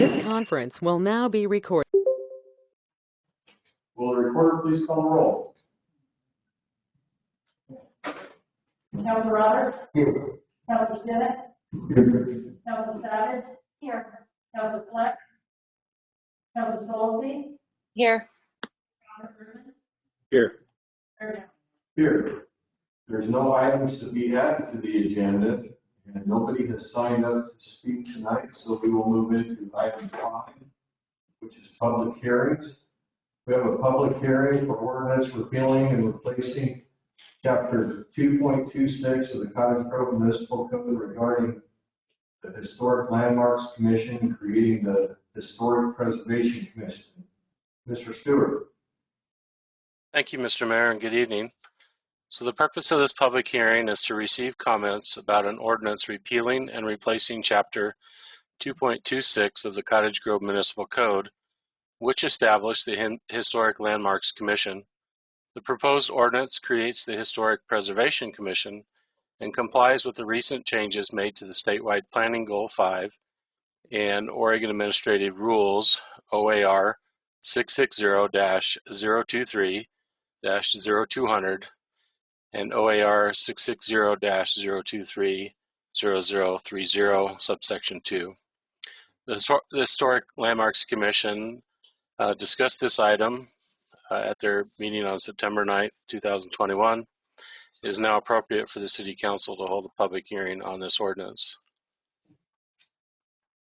This conference will now be recorded. Will the recorder please call the roll? Councilor Roberts? Here. Councilor Stivitt? Here. Councilor Savage? Here. Councilor Fleck? Councilor Solsley? Here. Councilor Berman? Here. Mayor Downing. Here. There's no items to be added to the agenda, and nobody has signed up to speak tonight, so we will move into item 5, which is public hearings. We have a public hearing for ordinance repealing and replacing Chapter 2.26 of the Cottage Grove Municipal Code regarding the Historic Landmarks Commission, creating the Historic Preservation Commission. Mr. Stewart. Thank you, Mr. Mayor, and good evening. So the purpose of this public hearing is to receive comments about an ordinance repealing and replacing Chapter 2.26 of the Cottage Grove Municipal Code, which established the Historic Landmarks Commission. The proposed ordinance creates the Historic Preservation Commission and complies with the recent changes made to the statewide Planning Goal 5 and Oregon Administrative Rules OAR 660-023-0200 and OAR 660-023-0030 subsection 2. The Historic Landmarks Commission discussed this item at their meeting on September 9th, 2021. It is now appropriate for the City Council to hold a public hearing on this ordinance.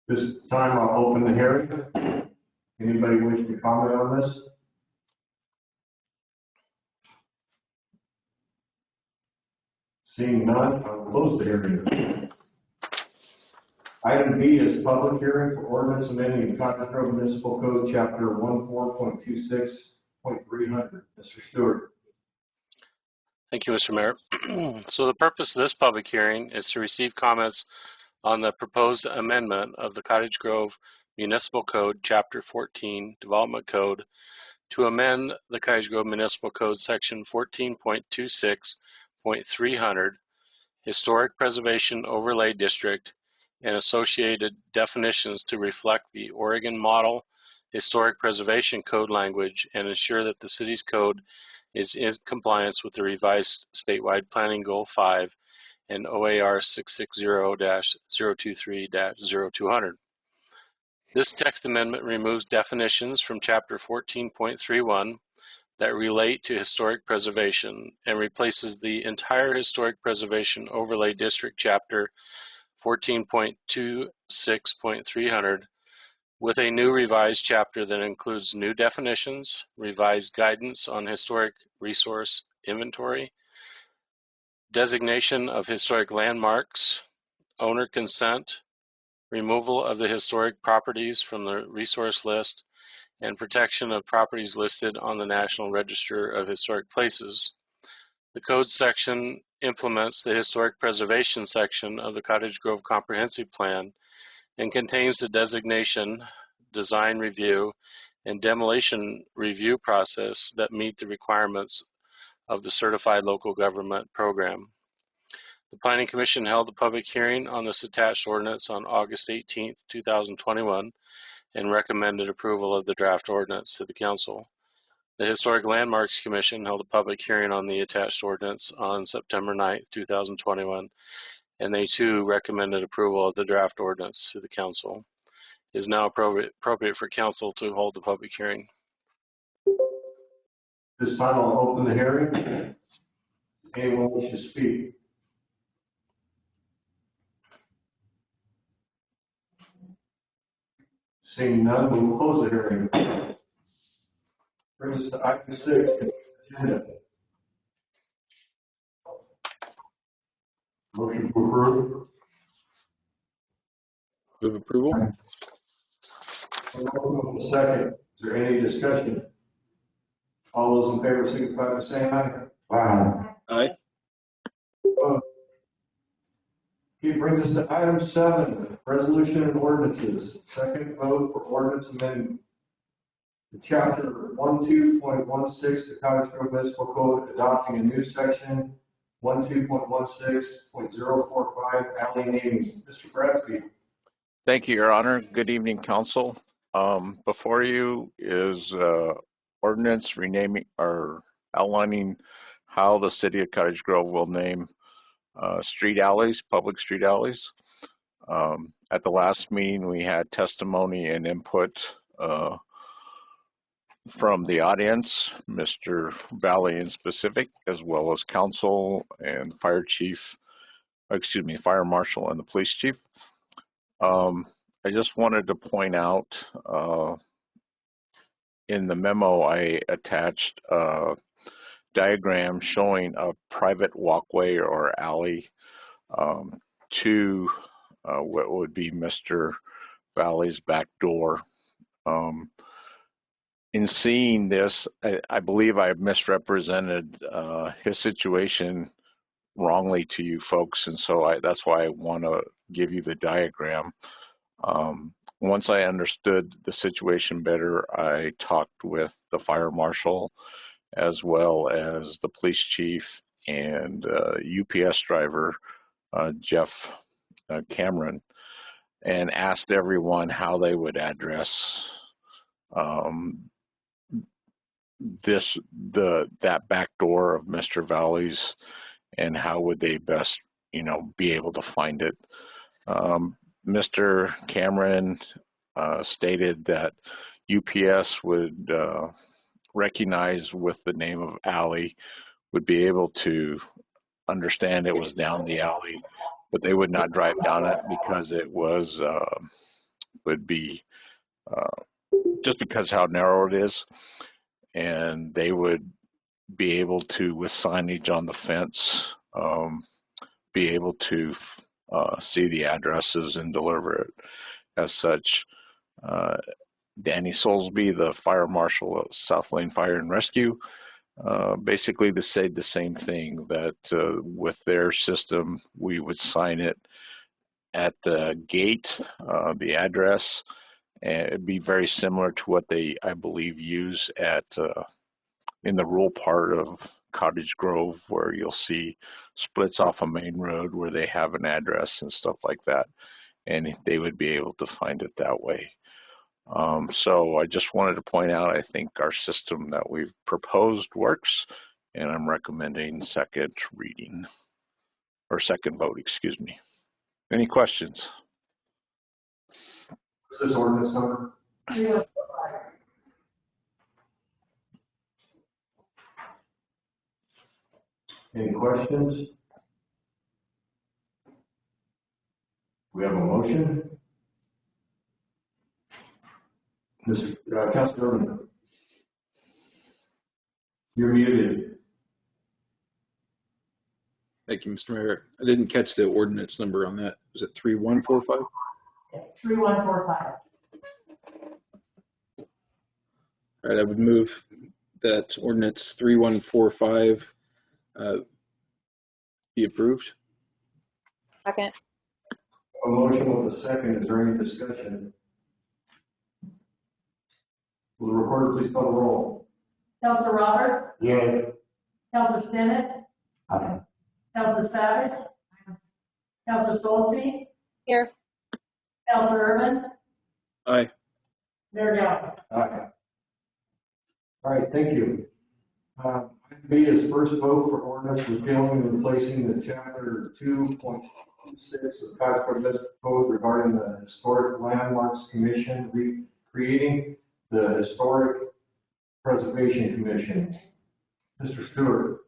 This time I'll open the hearing. Anybody wish to comment on this? Seeing none, I'll close the hearing. Item B is public hearing for ordinance amending the Cottage Grove Municipal Code, Chapter 14.26.300. Mr. Stewart. Thank you, Mr. Mayor. So the purpose of this public hearing is to receive comments on the proposed amendment of the Cottage Grove Municipal Code, Chapter 14, Development Code, to amend the Cottage Grove Municipal Code, Section 14.26.300, Historic Preservation Overlay District, and associated definitions to reflect the Oregon Model Historic Preservation Code language and ensure that the city's code is in compliance with the revised statewide Planning Goal 5 and OAR 660-023-0200. This text amendment removes definitions from Chapter 14.31 that relate to historic preservation and replaces the entire Historic Preservation Overlay District Chapter 14.26.300 with a new revised chapter that includes new definitions, revised guidance on historic resource inventory, designation of historic landmarks, owner consent, removal of the historic properties from the resource list, and protection of properties listed on the National Register of Historic Places. The code section implements the historic preservation section of the Cottage Grove Comprehensive Plan and contains the designation, design review, and demolition review process that meet the requirements of the Certified Local Government Program. The Planning Commission held a public hearing on this attached ordinance on August 18th, 2021, and recommended approval of the draft ordinance to the Council. The Historic Landmarks Commission held a public hearing on the attached ordinance on September 9th, 2021, and they too recommended approval of the draft ordinance to the Council. It is now appropriate for Council to hold the public hearing. This time I'll open the hearing. Anyone wish to speak? Seeing none, we will close the hearing. Brings us to item 6, agenda. Motion to approve. Move approval. A motion with a second. Is there any discussion? All those in favor signify by saying aye. Aye. Aye. It brings us to item 7, resolution and ordinances. Second vote for ordinance amendment to Chapter 12.16, the Cottage Grove Municipal Code, adopting a new section 12.16.045, alley naming. Mr. Bradsby. Thank you, Your Honor. Good evening, Council. Before you is ordinance renaming or outlining how the city of Cottage Grove will name street alleys, public street alleys. At the last meeting, we had testimony and input from the audience, Mr. Valley in specific, as well as council and fire chief, fire marshal and the police chief. I just wanted to point out in the memo I attached a diagram showing a private walkway or alley to what would be Mr. Valley's back door. In seeing this, I believe I misrepresented his situation wrongly to you folks, and so that's why I want to give you the diagram. Once I understood the situation better, I talked with the fire marshal as well as the police chief and UPS driver, Jeff Cameron, and asked everyone how they would address that back door of Mr. Valley's, and how would they best, be able to find it. Mr. Cameron stated that UPS would recognize with the name of alley, would be able to understand it was down the alley, but they would not drive down it because it was would be just because how narrow it is, and they would be able to, with signage on the fence, be able to see the addresses and deliver it as such. Danny Soulsby, the fire marshal of South Lane Fire and Rescue, basically they said the same thing, that with their system, we would sign it at the gate, the address, and it'd be very similar to what they, I believe, use at in the rural part of Cottage Grove, where you'll see splits off a main road where they have an address and stuff like that, and they would be able to find it that way. So I just wanted to point out, I think our system that we've proposed works, and I'm recommending second reading, or second vote, excuse me. Any questions? What's this ordinance number? 3145. Any questions? We have a motion. Councilor Irvin, you're muted. Thank you, Mr. Mayor. I didn't catch the ordinance number on that. Was it 3145? 3145. All right, I would move that ordinance 3145 be approved. Second. A motion with a second. Is there any discussion? Will the recorder please call the roll? Councilor Roberts, Yeah. Councilor Stimmett, Aye. Councilor Savage, Councilor Soulsby, Here. Councilor Irvin, Aye. Mayor Dowling. Aye. All right, thank you. Item B is first vote for ordinance repealing and replacing the chapter 2.26 of Cottage Grove Municipal Code regarding the Historic Landmarks Commission, creating the Historic Preservation Commission. Mr. Stewart.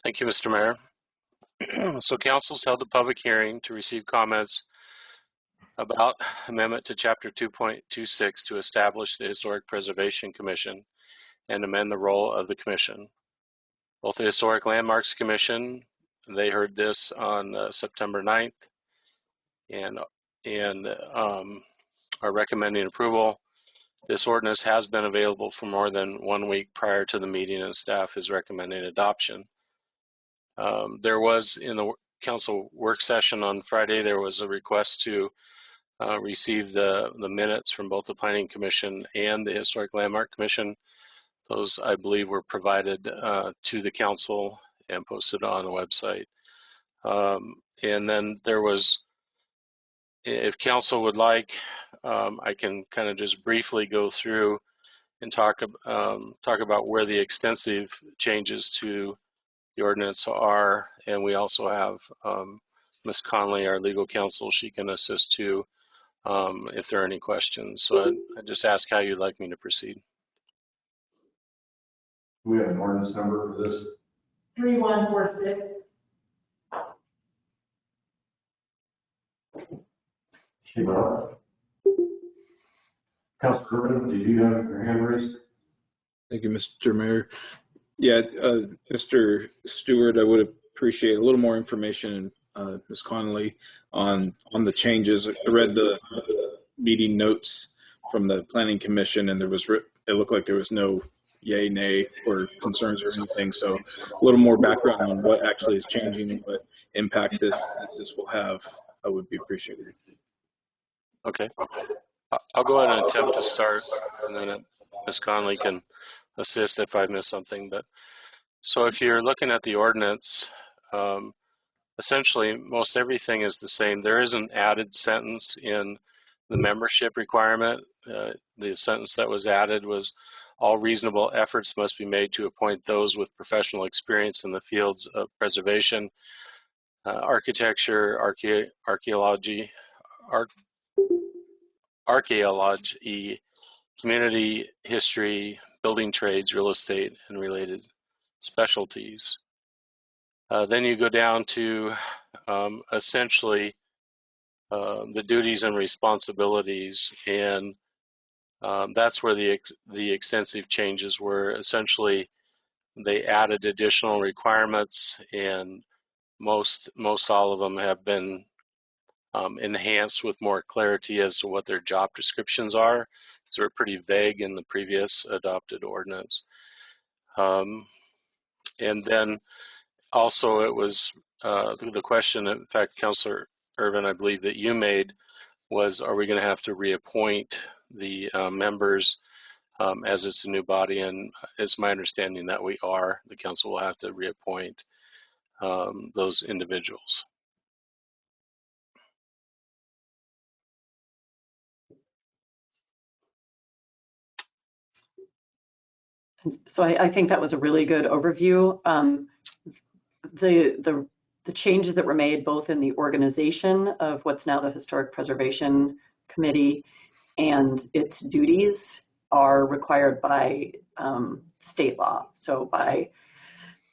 Thank you, Mr. Mayor. So council's held a public hearing to receive comments about amendment to chapter 2.26 to establish the Historic Preservation Commission and amend the role of the commission. Both the Historic Landmarks Commission, they heard this on September 9th and are recommending approval. This ordinance has been available for more than 1 week prior to the meeting, and staff is recommending adoption. There was, in the council work session on Friday, there was a request to receive the minutes from both the Planning Commission and the Historic Landmark Commission. Those, I believe, were provided to the council and posted on the website. And then there was if council would like, I can kind of just briefly go through and talk about where the extensive changes to the ordinance are, and we also have Ms. Conley, our legal counsel. She can assist too if there are any questions. So I just ask how you'd like me to proceed. Do we have an ordinance number for this? 3146. Councilor Urban, did you have your hand raised? Thank you, Mr. Mayor. Yeah, Mr. Stewart, I would appreciate a little more information, Ms. Connolly, on the changes. I read the meeting notes from the Planning Commission, and it looked like there was no yay, nay, or concerns or anything. So a little more background on what actually is changing and what impact this will have would be appreciated. Okay, I'll go ahead and attempt to start, and then Ms. Conley can assist if I miss something. But so if you're looking at the ordinance, essentially most everything is the same. There is an added sentence in the membership requirement. The sentence that was added was, all reasonable efforts must be made to appoint those with professional experience in the fields of preservation, architecture, archaeology, community history, building trades, real estate, and related specialties. Then you go down to essentially the duties and responsibilities, and that's where the extensive changes were. Essentially, they added additional requirements, and most all of them have been enhanced with more clarity as to what their job descriptions are, because they were pretty vague in the previous adopted ordinance. And then also it was the question, in fact, Councilor Irvin, I believe that you made, was, are we going to have to reappoint the members as it's a new body? And it's my understanding that we are. The council will have to reappoint those individuals. So I think that was a really good overview. The changes that were made both in the organization of what's now the Historic Preservation Committee and its duties are required by state law. So by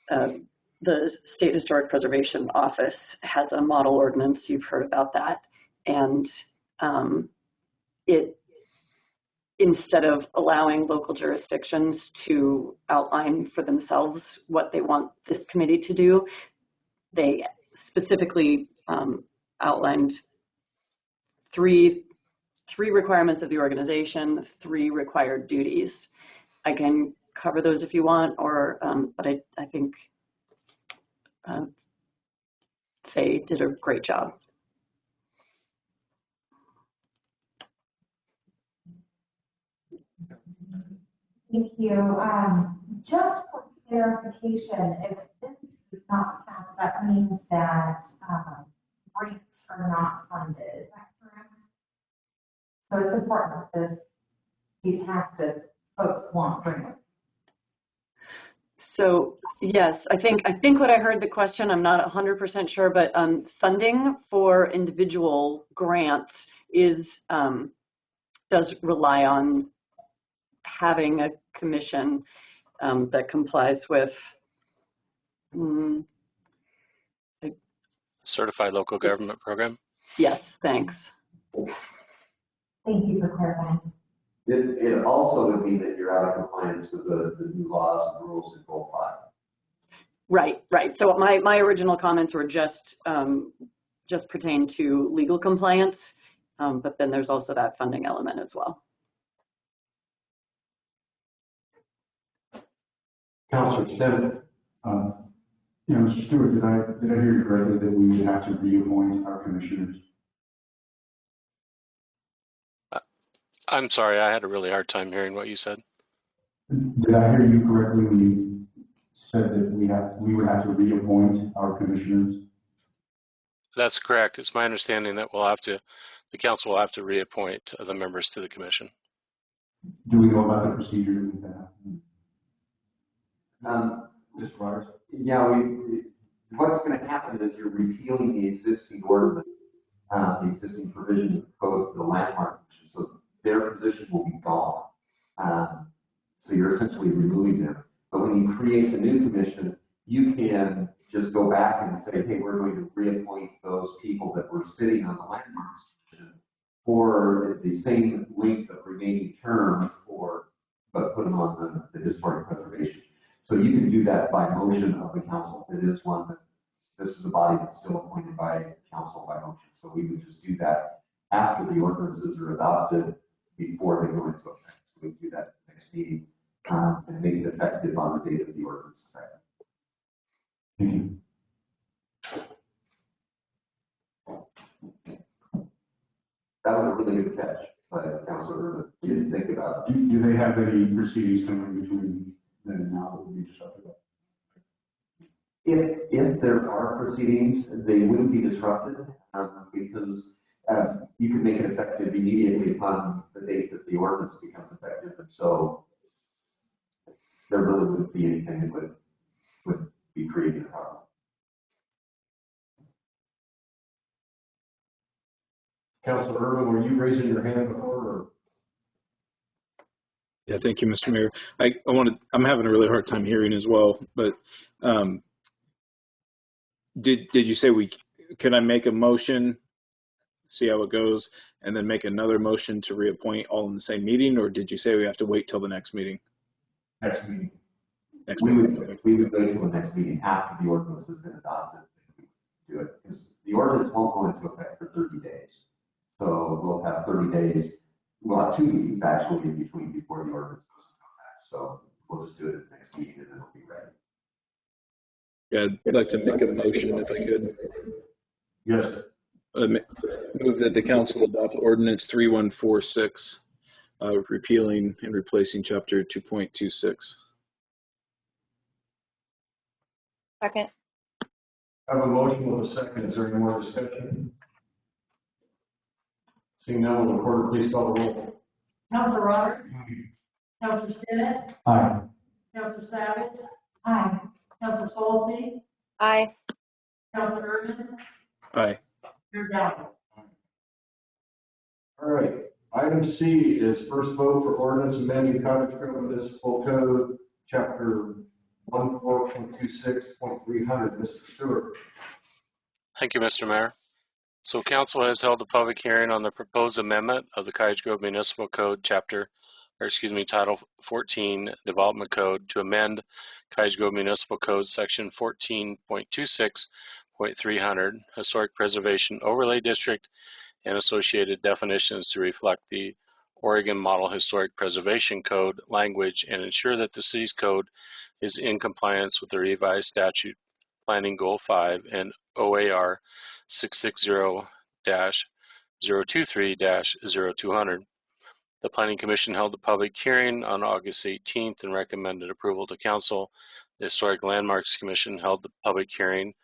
the State Historic Preservation Office has a model ordinance, you've heard about that, and it, instead of allowing local jurisdictions to outline for themselves what they want this committee to do, they specifically outlined three requirements of the organization, 3 required duties. I can cover those if you want, or but I think Faye did a great job. Thank you. Just for clarification, if this does not pass, that means that grants are not funded. Is that correct? So it's important that this be passed if folks want grants. So yes, I think what I heard the question, I'm not 100% sure, but funding for individual grants is does rely on having a commission that complies with Certified local government program? Yes, thanks. Thank you for clarifying. It also would mean that you're out of compliance with the new laws and rules in Goal 5. Right. So my original comments were just pertain to legal compliance, but then there's also that funding element as well. Councilor Stinnett. Mr. Stewart, did I hear you correctly that we would have to reappoint our commissioners? I'm sorry, I had a really hard time hearing what you said. Did I hear you correctly when you said that we would have to reappoint our commissioners? That's correct. It's my understanding that the council will have to reappoint the members to the commission. Do we know about the procedure with that? Mr. Myers? Yeah, what's going to happen is you're repealing the existing ordinance, the existing provision of the code for the landmark commission, so their position will be gone. So you're essentially removing them. But when you create the new commission, you can just go back and say, hey, we're going to reappoint those people that were sitting on the landmarks commission for the same length of remaining term, but put them on the historic preservation. So you can do that by motion of the council. It is one that this is a body that's still appointed by the council by motion. So we would just do that after the ordinances are adopted, before they go into effect. So we do that next meeting and make it effective on the date of the ordinance effective. Thank you. That was a really good catch by Councilor Urban. You didn't think about it. Do they have any proceedings coming between then and now that would be disrupted? If there are proceedings, they wouldn't be disrupted because you can make it effective immediately upon the date that the ordinance becomes effective. And so there really wouldn't be anything that would be creating a problem. Councilor Urban, were you raising your hand before? Or? Yeah, thank you, Mr. Mayor. I'm having a really hard time hearing as well, but did you say can I make a motion, see how it goes, and then make another motion to reappoint all in the same meeting, or did you say we have to wait till the next meeting? Next meeting. We would wait till the next meeting after the ordinance has been adopted. Do it because the ordinance won't go into effect for 30 days. So we'll have 30 days. We'll have 2 meetings actually in between before the ordinance goes into effect. So we'll just do it at the next meeting and then it'll be ready. Yeah, I'd like to make a motion if I could. Yes. Move that the council adopt ordinance 3146, repealing and replacing chapter 2.26. Second. I have a motion with a second. Is there any more discussion? Seeing none, will the clerk please call the roll? Councilor Roberts. Councilor Stinnett. Aye. Councilor Savage. Aye. Councilor Solsby. Aye. Councilor Urban. Aye. Mayor Dowd. All right. Item C is first vote for ordinance amending Cottage Grove Municipal Code, Chapter 14.26.300. Mr. Stewart. Thank you, Mr. Mayor. So council has held a public hearing on the proposed amendment of the Cottage Grove Municipal Code Title 14 Development Code to amend Cottage Grove Municipal Code Section 14.26.300 Historic Preservation Overlay District and associated definitions to reflect the Oregon Model Historic Preservation Code language and ensure that the city's code is in compliance with the revised statute Planning Goal 5 and OAR 660-023-0200. The Planning Commission held a public hearing on August 18th and recommended approval to council. The Historic Landmarks Commission held the public hearing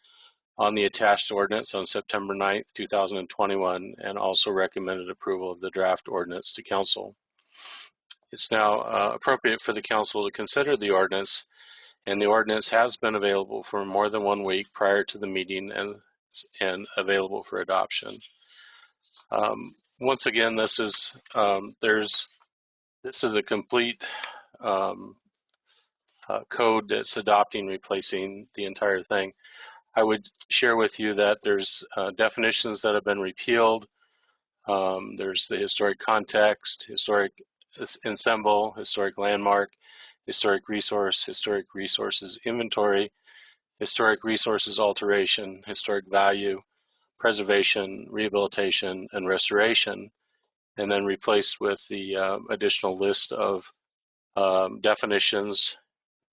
on the attached ordinance on September 9th, 2021, and also recommended approval of the draft ordinance to council. It's now appropriate for the council to consider the ordinance, and the ordinance has been available for more than 1 week prior to the meeting and available for adoption. Once again, this is a complete code that's adopting, replacing the entire thing. I would share with you that there's definitions that have been repealed. There's the historic context, historic ensemble, historic landmark, historic resource, historic resources inventory, historic resources alteration, historic value, preservation, rehabilitation, and restoration, and then replaced with the additional list of definitions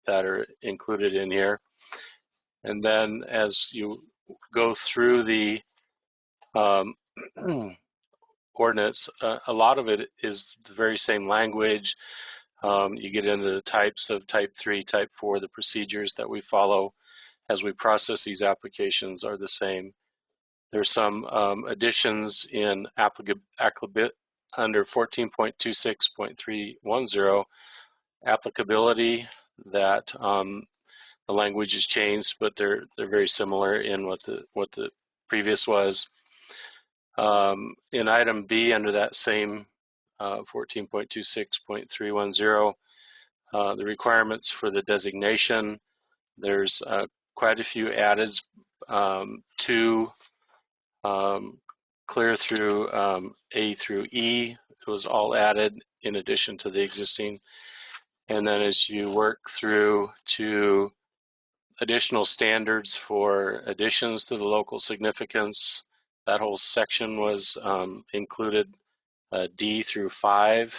that are included in here. And then as you go through the ordinance, a lot of it is the very same language. You get into the types of type 3, type 4, the procedures that we follow as we process these applications are the same. There's some additions in under 14.26.310 applicability that the language is changed, but they're very similar in what the previous was. In item B, under that same 14.26.310, the requirements for the designation, there's quite a few added to clear through A through E. It was all added in addition to the existing. And then as you work through to additional standards for additions to the local significance, that whole section was included D through 5.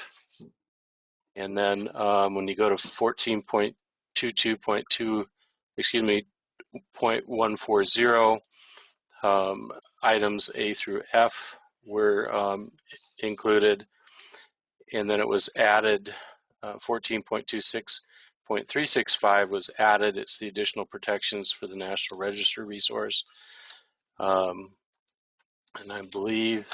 And then when you go to 14.22.2, excuse me, 0.140, items A through F were included, and then it was added, 14.26.365 was added. It's the additional protections for the National Register resource. And I believe,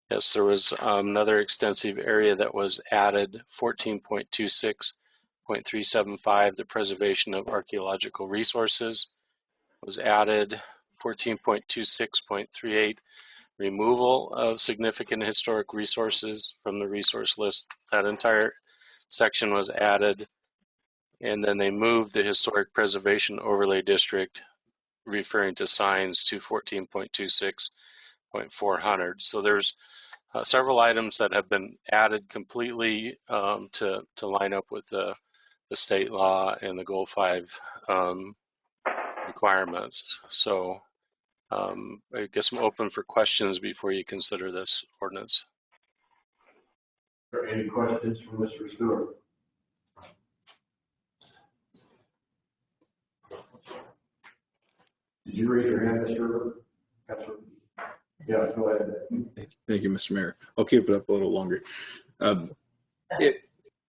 yes, there was another extensive area that was added, 14.26.375, the preservation of archaeological resources was added. 14.26.38, removal of significant historic resources from the resource list. That entire section was added. And then they moved the historic preservation overlay district, referring to signs, to 14.26.400. So there's several items that have been added completely to line up with the state law and the Goal 5 requirements. So I guess I'm open for questions before you consider this ordinance. Are there any questions from Mr. Stewart? Did you raise your hand, Mr. Councilor? Yeah, go ahead. Thank you, Mr. Mayor. I'll keep it up a little longer.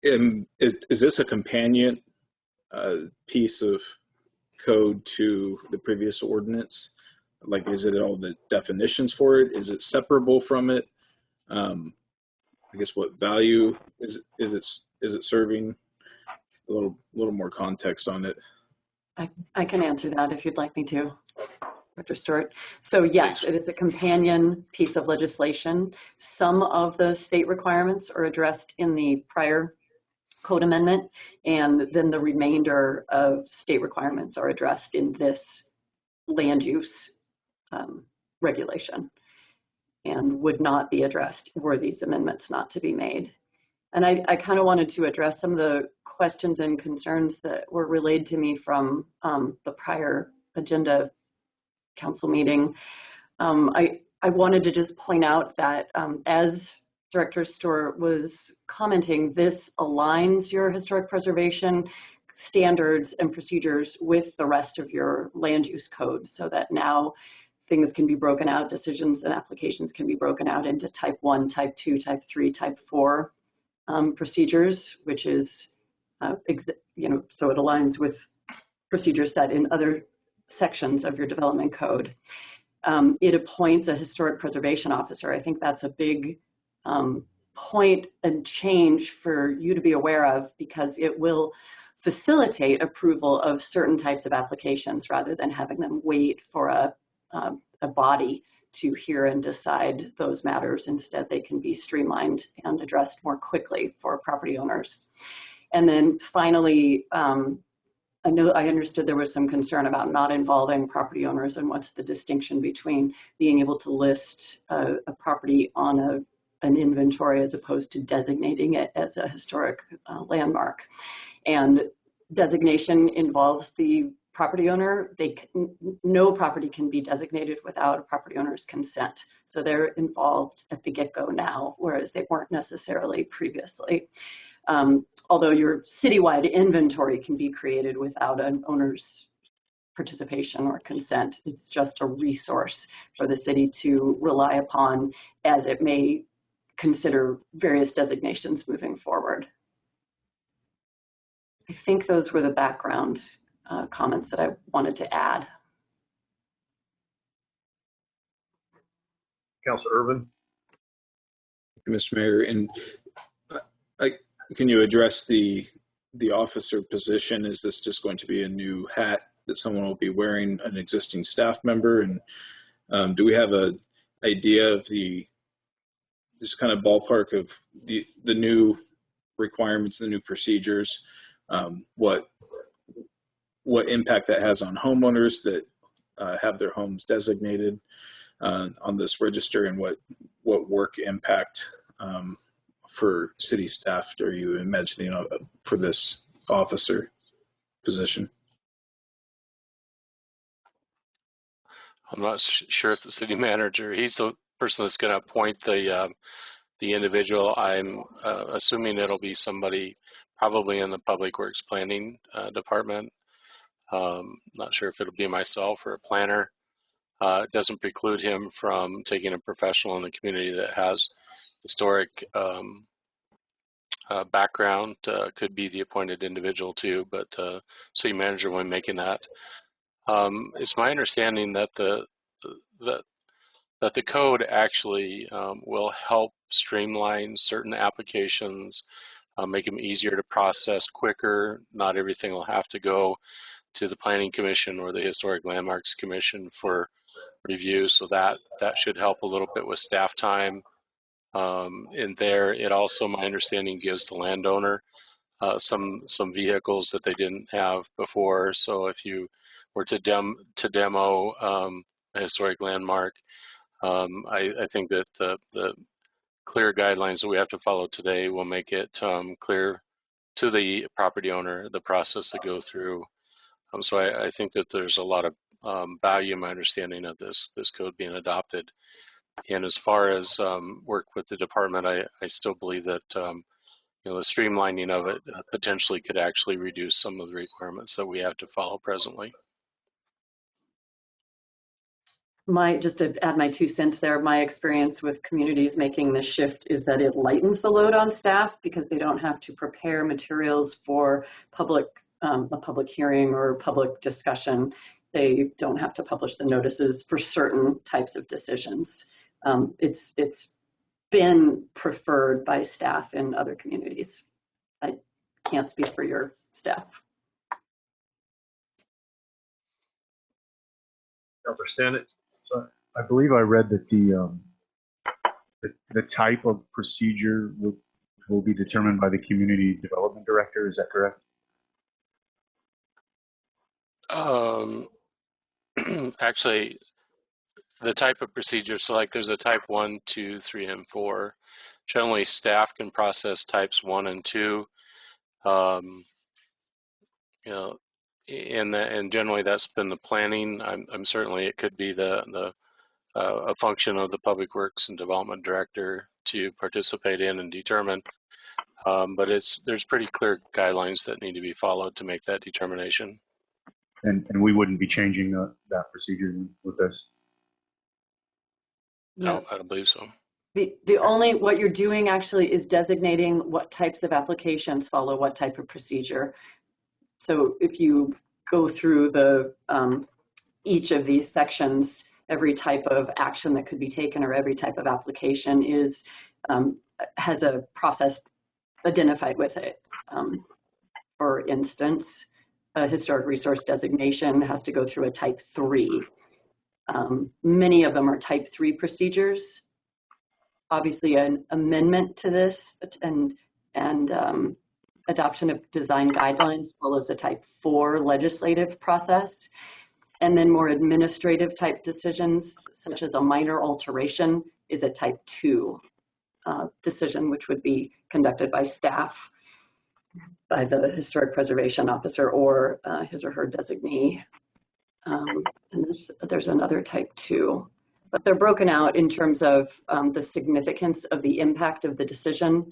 Is this a companion piece of code to the previous ordinance? Like, is it all the definitions for it? Is it separable from it? I guess what value is it serving? A little more context on it. I can answer that if you'd like me to, Dr. Stewart. So yes, it is a companion piece of legislation. Some of the state requirements are addressed in the prior code amendment, and then the remainder of state requirements are addressed in this land use regulation, and would not be addressed were these amendments not to be made. And I kind of wanted to address some of the questions and concerns that were relayed to me from the prior agenda council meeting. I wanted to just point out that as Director Stewart was commenting, this aligns your historic preservation standards and procedures with the rest of your land use code, so that now things can be broken out, decisions and applications can be broken out into type 1, type 2, type 3, type 4 procedures, which is, so it aligns with procedures set in other sections of your development code. It appoints a historic preservation officer. I think that's a big point and change for you to be aware of, because it will facilitate approval of certain types of applications rather than having them wait for a body to hear and decide those matters. Instead, they can be streamlined and addressed more quickly for property owners. And then finally, I understood there was some concern about not involving property owners, and what's the distinction between being able to list a property on an inventory as opposed to designating it as a historic landmark. And designation involves the property owner. No property can be designated without a property owner's consent. So they're involved at the get-go now, whereas they weren't necessarily previously. Although your citywide inventory can be created without an owner's participation or consent. It's just a resource for the city to rely upon as it may consider various designations moving forward. I think those were the background comments that I wanted to add. Councilor Irvin? Mr. Mayor, and can you address the officer position? Is this just going to be a new hat that someone will be wearing, an existing staff member? And do we have an idea of just kind of ballpark of the new requirements, the new procedures, what impact that has on homeowners that have their homes designated on this register, and what work impact for city staff are you imagining for this officer position? I'm not sure if the city manager, he's the person that's going to appoint the individual. I'm assuming it'll be somebody probably in the Public Works Planning Department. Not sure if it'll be myself or a planner. It doesn't preclude him from taking a professional in the community that has historic background. Could be the appointed individual too, but city manager when making that. It's my understanding that the code actually will help streamline certain applications, make them easier to process quicker. Not everything will have to go to the Planning Commission or the Historic Landmarks Commission for review, so that should help a little bit with staff time. In there, it also, my understanding, gives the landowner some vehicles that they didn't have before. So if you were to demo a historic landmark, I think that the clear guidelines that we have to follow today will make it clear to the property owner the process to go through. So I think that there's a lot of value in my understanding of this code being adopted. And as far as work with the department, I still believe that the streamlining of it potentially could actually reduce some of the requirements that we have to follow presently. Just to add my 2 cents there, my experience with communities making this shift is that it lightens the load on staff because they don't have to prepare materials for a public hearing or public discussion. They don't have to publish the notices for certain types of decisions. It's been preferred by staff in other communities. I can't speak for your staff. Councilor Stanek? So I believe I read that the type of procedure will be determined by the community development director. Is that correct? Actually, the type of procedure, so like there's a type 1, 2, 3, and 4. Generally, staff can process types 1 and 2. And generally that's been the planning. I'm certainly, it could be a function of the Public Works and Development Director to participate in and determine. But there's pretty clear guidelines that need to be followed to make that determination. And we wouldn't be changing that procedure with this? No, I don't believe so. The only, what you're doing actually is designating what types of applications follow what type of procedure. So if you go through each of these sections, every type of action that could be taken or every type of application has a process identified with it. For instance, a historic resource designation has to go through a type 3. Many of them are type 3 procedures. Obviously, an amendment to this and adoption of design guidelines follows a type 4 legislative process. And then more administrative type decisions, such as a minor alteration, is a type 2 decision, which would be conducted by staff, by the historic preservation officer or his or her designee. And there's another type 2. But they're broken out in terms of the significance of the impact of the decision.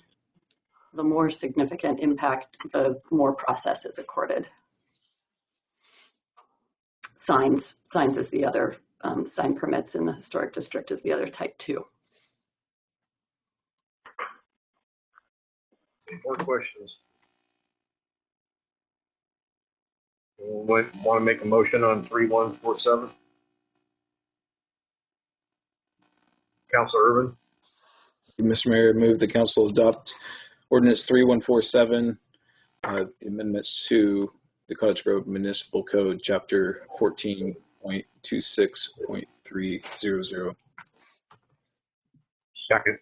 The more significant impact, the more process is accorded. Signs is the other, sign permits in the historic district is the other type 2. Any more questions? Want to make a motion on 3147? Councilor Irvin, Mr. Mayor, move the council adopt ordinance 3147, amendments to the Cottage Grove Municipal Code, chapter 14.26.300. second.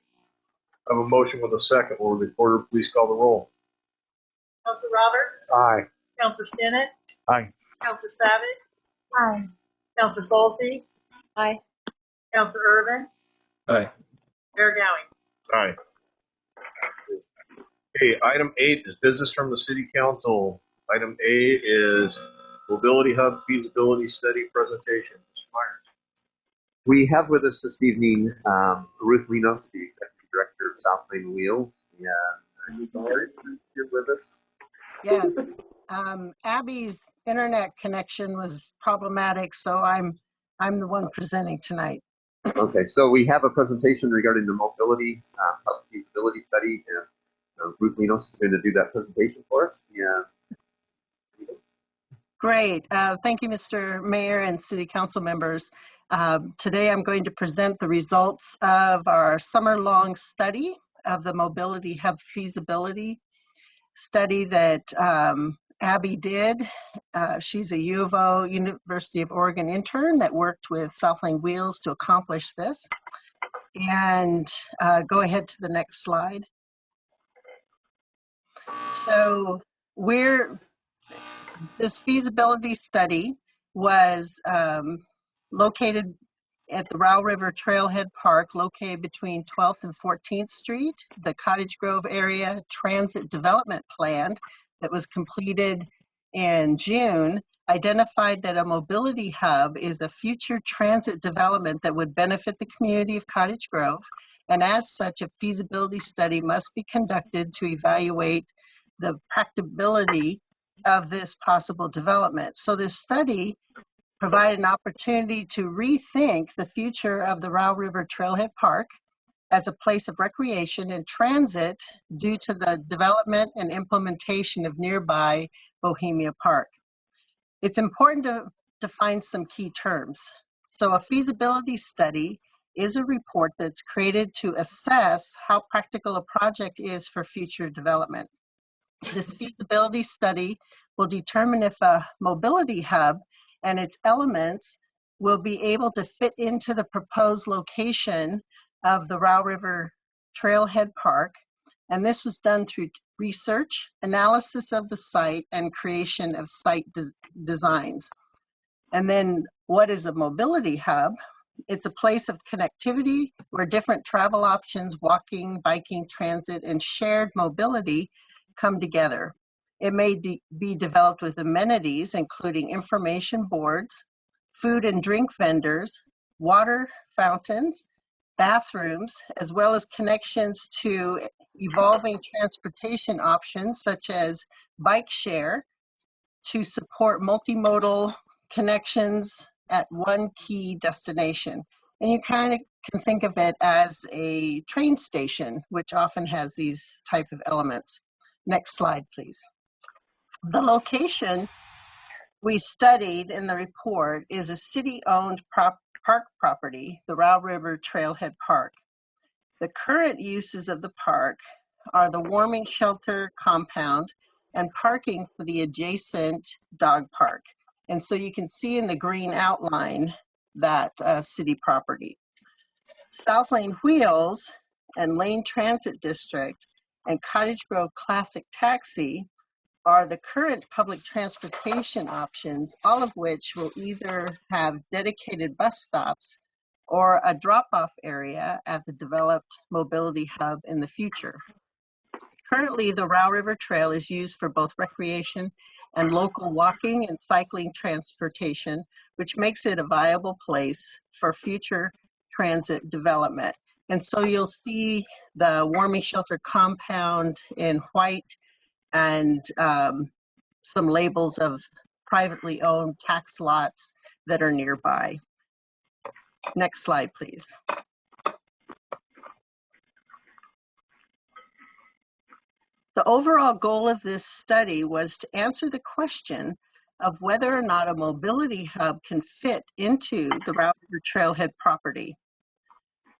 I have a motion with a second. Will the reporter please call the roll? Counselor Roberts, Aye. Counselor Stinnett, Aye. Counselor Savage, Aye. Counselor Solzy, Aye. Counselor Irvin, Aye. Mayor Gowing. Aye. Okay, item 8 is business from the city council. Item A is mobility hub feasibility study presentation. Mr. Myers. We have with us this evening Ruth Linos, the Executive Director of South Lane Wheels. Yeah, Ruth, you're with us. Yes. Abby's internet connection was problematic, so I'm the one presenting tonight. Okay, so we have a presentation regarding the mobility hub feasibility study, and Ruth Linos is going to do that presentation for us. Yeah. Great. Thank you, Mr. Mayor and City Council members. Today I'm going to present the results of our summer-long study of the Mobility Hub feasibility study that Abby did. She's a U of O, University of Oregon intern that worked with South Lane Wheels to accomplish this. And go ahead to the next slide. So this feasibility study was located at the Row River Trailhead Park, located between 12th and 14th Street. The Cottage Grove area transit development plan that was completed in June identified that a mobility hub is a future transit development that would benefit the community of Cottage Grove, and as such, a feasibility study must be conducted to evaluate the practicability of this possible development. So this study provided an opportunity to rethink the future of the Row River Trailhead Park as a place of recreation and transit due to the development and implementation of nearby Bohemia Park. It's important to define some key terms. So a feasibility study is a report that's created to assess how practical a project is for future development. This feasibility study will determine if a mobility hub and its elements will be able to fit into the proposed location of the Row River Trailhead Park. And this was done through research, analysis of the site, and creation of site designs. And then what is a mobility hub? It's a place of connectivity where different travel options, walking, biking, transit, and shared mobility come together. It may be developed with amenities, including information boards, food and drink vendors, water fountains, bathrooms, as well as connections to evolving transportation options such as bike share to support multimodal connections at one key destination. And you kind of can think of it as a train station, which often has these type of elements. Next slide, please. The location we studied in the report is a city-owned park property, the Row River Trailhead Park. The current uses of the park are the warming shelter compound and parking for the adjacent dog park. And so you can see in the green outline that city property. South Lane Wheels and Lane Transit District and Cottage Grove Classic Taxi are the current public transportation options, all of which will either have dedicated bus stops or a drop-off area at the developed mobility hub in the future. Currently, the Row River Trail is used for both recreation and local walking and cycling transportation, which makes it a viable place for future transit development. And so you'll see the warming shelter compound in white and some labels of privately owned tax lots that are nearby. Next slide, please. The overall goal of this study was to answer the question of whether or not a mobility hub can fit into the Row River Trailhead property.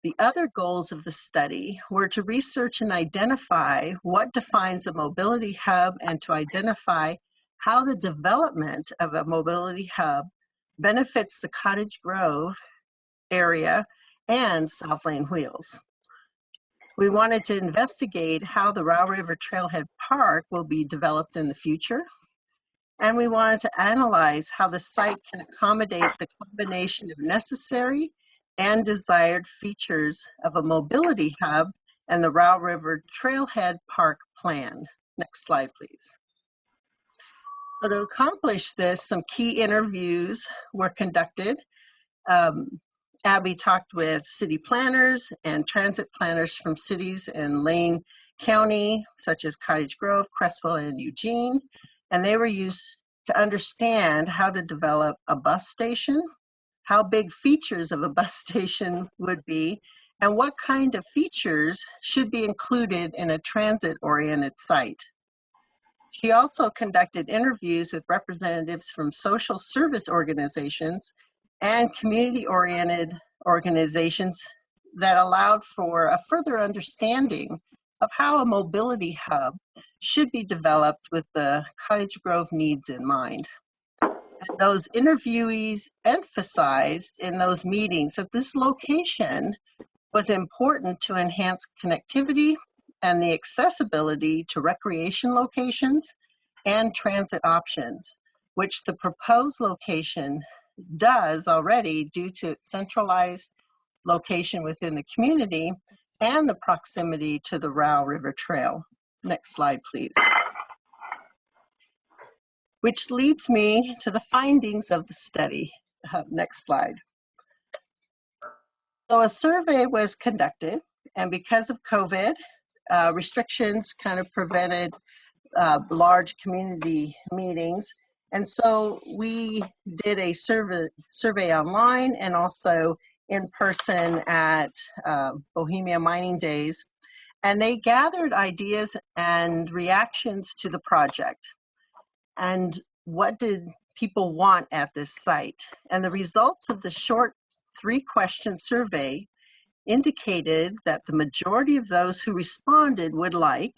The other goals of the study were to research and identify what defines a mobility hub and to identify how the development of a mobility hub benefits the Cottage Grove area and South Lane Wheels. We wanted to investigate how the Row River Trailhead Park will be developed in the future. And we wanted to analyze how the site can accommodate the combination of necessary and desired features of a mobility hub and the Row River Trailhead Park plan. Next slide, please. So to accomplish this, some key interviews were conducted. Abby talked with city planners and transit planners from cities in Lane County, such as Cottage Grove, Crestville, and Eugene. And they were used to understand how to develop a bus station, how big features of a bus station would be, and what kind of features should be included in a transit-oriented site. She also conducted interviews with representatives from social service organizations and community-oriented organizations that allowed for a further understanding of how a mobility hub should be developed with the Cottage Grove needs in mind. And those interviewees emphasized in those meetings that this location was important to enhance connectivity and the accessibility to recreation locations and transit options, which the proposed location does already due to its centralized location within the community and the proximity to the Row River Trail. Next slide, please. Which leads me to the findings of the study. Next slide. So a survey was conducted, and because of COVID, restrictions kind of prevented large community meetings. And so we did a survey online and also in person at Bohemia Mining Days. And they gathered ideas and reactions to the project. And what did people want at this site? And the results of the short 3-question survey indicated that the majority of those who responded would like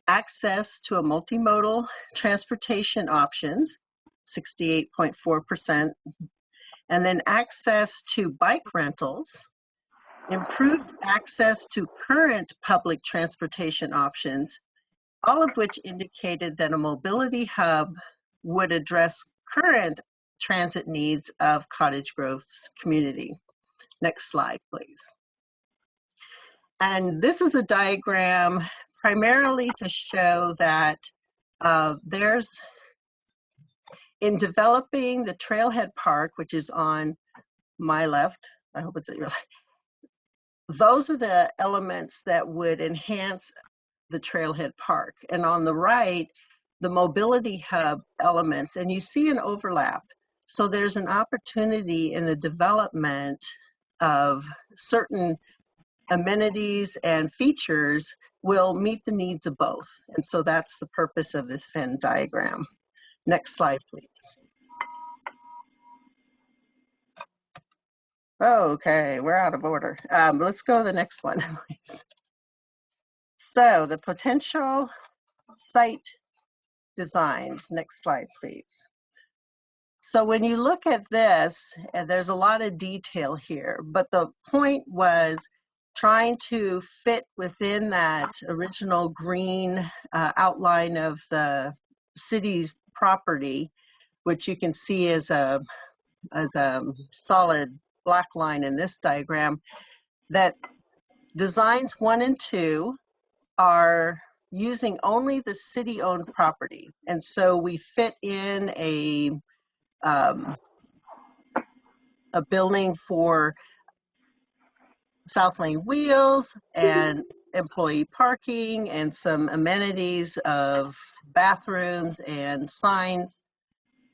access to a multimodal transportation options, 68.4%, and then access to bike rentals, improved access to current public transportation options, all of which indicated that a mobility hub would address current transit needs of Cottage Grove's community. Next slide, please. And this is a diagram primarily to show that in developing the Trailhead Park, which is on my left, I hope it's at your left, those are the elements that would enhance the Trailhead Park. And on the right, the mobility hub elements, and you see an overlap. So there's an opportunity in the development of certain amenities and features will meet the needs of both. And so that's the purpose of this Venn diagram. Next slide, please. Okay, we're out of order. Let's go to the next one, please. So the potential site designs. Next slide, please. So when you look at this, and there's a lot of detail here, but the point was trying to fit within that original green outline of the city's property, which you can see as a solid black line in this diagram, that designs 1 and 2 are using only the city-owned property. And so we fit in a building for South Lane Wheels and employee parking and some amenities of bathrooms and signs,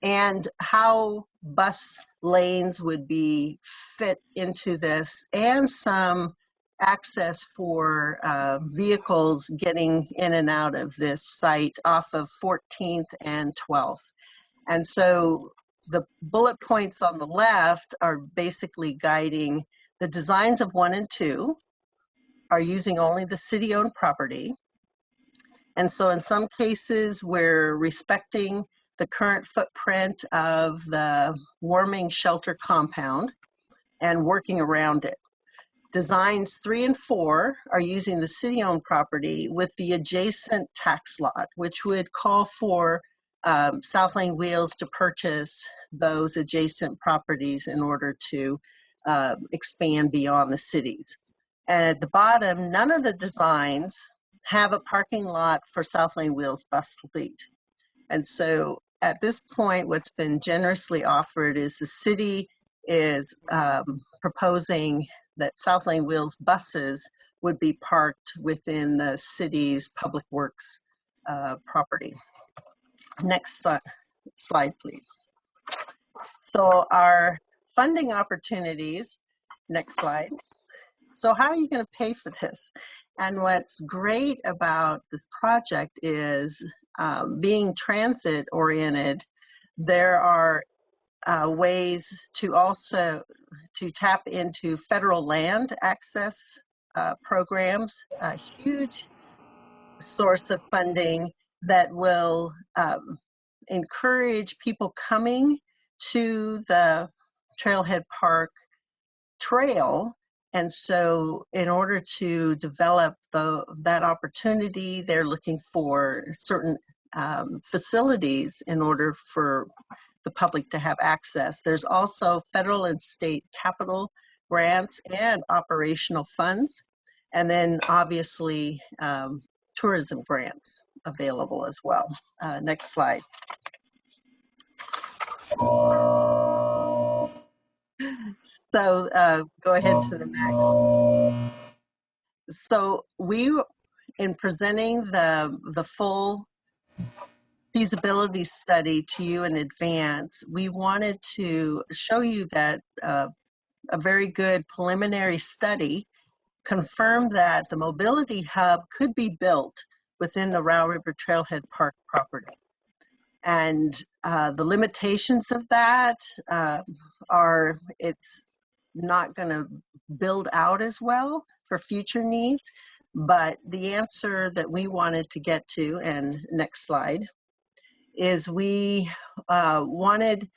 and how bus lanes would be fit into this, and some access for vehicles getting in and out of this site off of 14th and 12th. And so the bullet points on the left are basically guiding The designs of 1 and 2 are using only the city-owned property. And so in some cases, we're respecting the current footprint of the warming shelter compound and working around it. Designs 3 and 4 are using the city-owned property with the adjacent tax lot, which would call for South Lane Wheels to purchase those adjacent properties in order to expand beyond the cities. And at the bottom, none of the designs have a parking lot for South Lane Wheels bus fleet. And so at this point, what's been generously offered is the city is proposing that South Lane Wheels buses would be parked within the city's public works property. Next slide, please. So our funding opportunities, next slide. So how are you going to pay for this? And what's great about this project is being transit oriented, there are ways to also tap into federal land access programs, a huge source of funding that will encourage people coming to the Trailhead Park trail. And so in order to develop that opportunity, they're looking for certain facilities in order for the public to have access. There's also federal and state capital grants and operational funds, and then obviously tourism grants available as well. Next slide. So go ahead to the next. So in presenting the full feasibility study to you in advance, we wanted to show you that a very good preliminary study confirmed that the mobility hub could be built within the Row River Trailhead Park property. And the limitations of that are it's not going to build out as well for future needs. But the answer that we wanted to get to, and next slide, is we wanted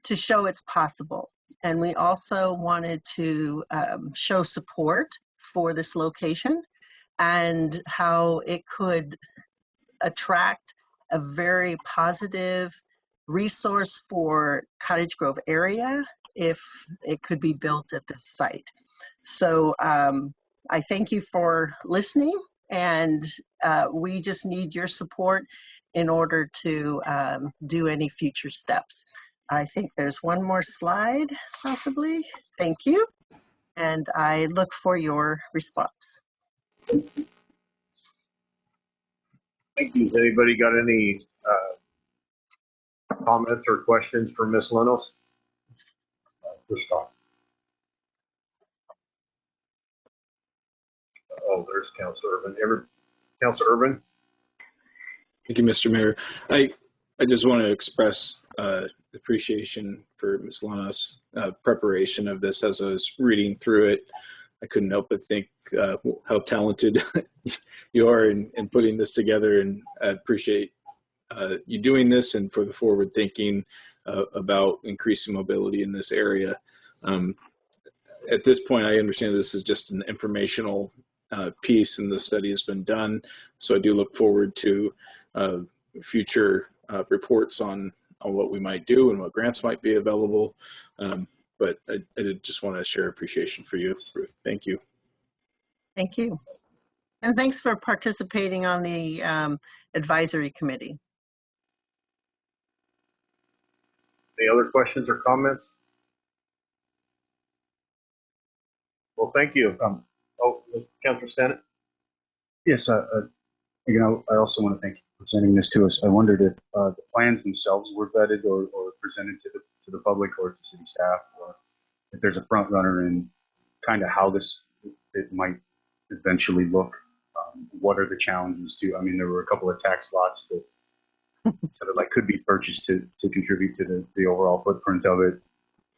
to show it's possible. And we also wanted to show support for this location and how it could attract a very positive resource for Cottage Grove area if it could be built at this site. So I thank you for listening, and we just need your support in order to do any future steps. I think there's one more slide, possibly. Thank you, and I look for your response. Thank you. Has anybody got any comments or questions for Ms. Lenos? Christoph. Oh, there's Councilor Urban. Councilor Urban? Thank you, Mr. Mayor. I just want to express appreciation for Ms. Lana's preparation of this. As I was reading through it, I couldn't help but think how talented you are in putting this together, and I appreciate you doing this and for the forward thinking about increasing mobility in this area. At this point, I understand this is just an informational piece and the study has been done. So I do look forward to future reports on what we might do and what grants might be available. But I did just want to share appreciation for you, Ruth. Thank you. Thank you. And thanks for participating on the advisory committee. Any other questions or comments? Well, thank you. Councilor Sennett? Yes, again, I also want to thank you for presenting this to us. I wondered if the plans themselves were vetted or presented to the public or to city staff, or if there's a front runner in kind of how it might eventually look. What are the challenges to? I mean, there were a couple of tax lots that sort of like could be purchased to contribute to the overall footprint of it.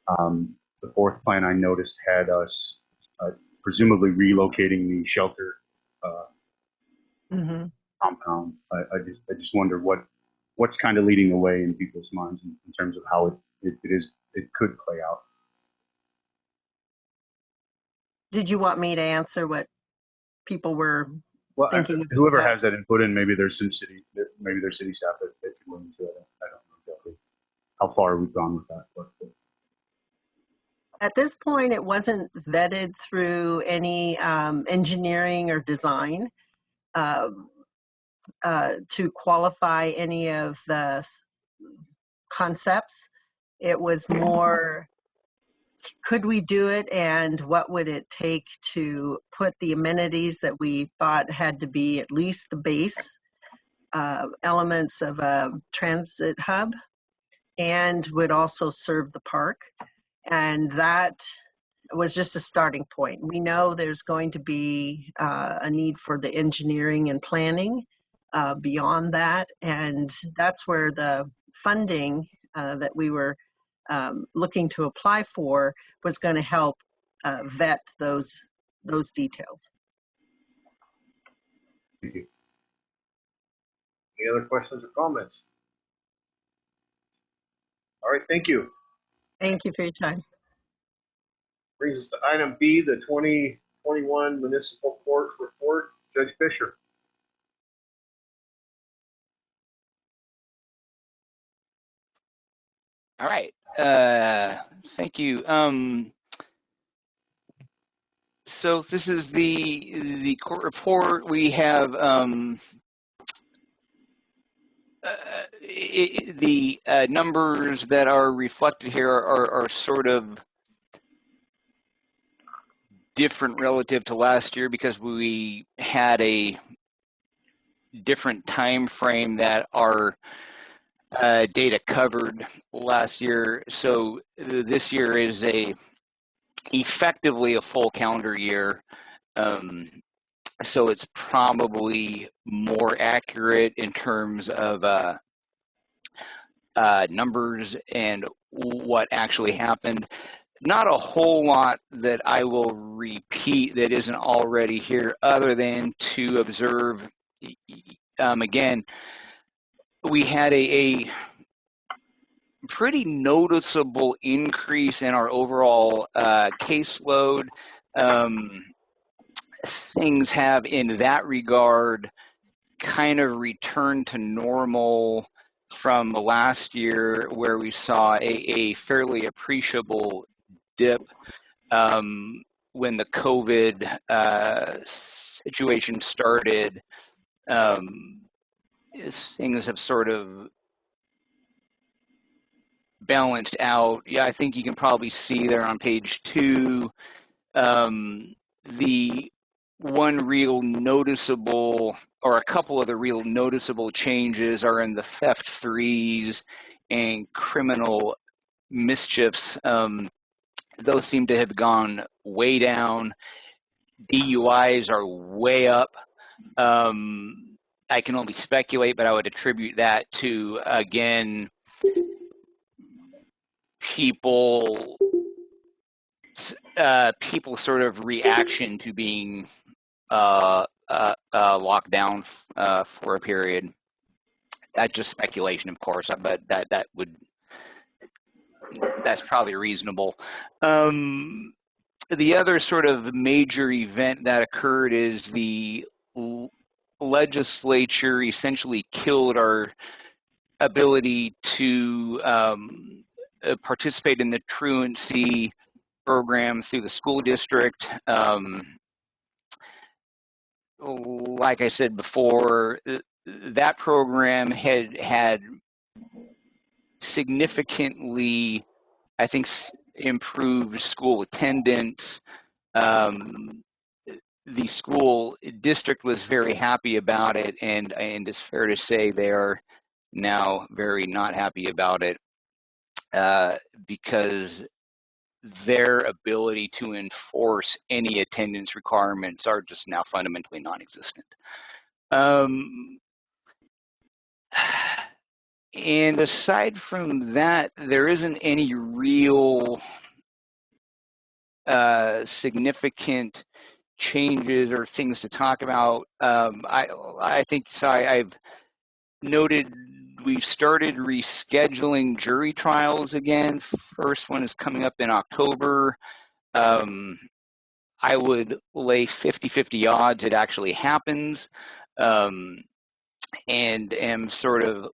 The fourth plan I noticed had us presumably relocating the shelter Mhm. compound. I just wonder what's kind of leading the way in people's minds in terms of how it could play out. Did you want me to answer what people were Well, thinking about whoever that? has that input, and maybe there's maybe there's city staff that could go into it. I don't know exactly how far we've gone with that, but At this point, it wasn't vetted through any engineering or design uh, to qualify any of the concepts. It was more, could we do it, and what would it take to put the amenities that we thought had to be at least the base elements of a transit hub, and would also serve the park. And that was just a starting point. We know there's going to be a need for the engineering and planning beyond that, and that's where the funding that we were looking to apply for was going to help vet those details. thank you. Any other questions or comments? All right, thank you. Thank you for your time. Brings us to item B, the 2021 Municipal Court Report. Judge Fisher. All right. Thank you. So this is the court report. We have the numbers that are reflected here are sort of different relative to last year because we had a different time frame that our data covered last year. So this year is effectively a full calendar year. So it's probably more accurate in terms of numbers and what actually happened. Not a whole lot that I will repeat that isn't already here, other than to observe, again, we had a pretty noticeable increase in our overall caseload. Things have, in that regard, kind of returned to normal from last year, where we saw a fairly appreciable dip when the COVID situation started. Things have sort of balanced out. Yeah, I think you can probably see there on page 2, the one real noticeable, or a couple of the real noticeable changes are in the theft threes and criminal mischiefs. Those seem to have gone way down. DUIs are way up. I can only speculate, but I would attribute that to, again, people sort of reaction to being locked down for a period. That's just speculation, of course, but that's probably reasonable. The other sort of major event that occurred is the legislature essentially killed our ability to participate in the truancy program through the school district. Like I said before, that program had significantly, I think, improved school attendance. The school district was very happy about it, and it's fair to say they are now very not happy about it because their ability to enforce any attendance requirements are just now fundamentally non-existent. And aside from that, there isn't any real significant changes or things to talk about. I think so. I've noted we've started rescheduling jury trials again. First one is coming up in October. I would lay 50-50 odds it actually happens, and am sort of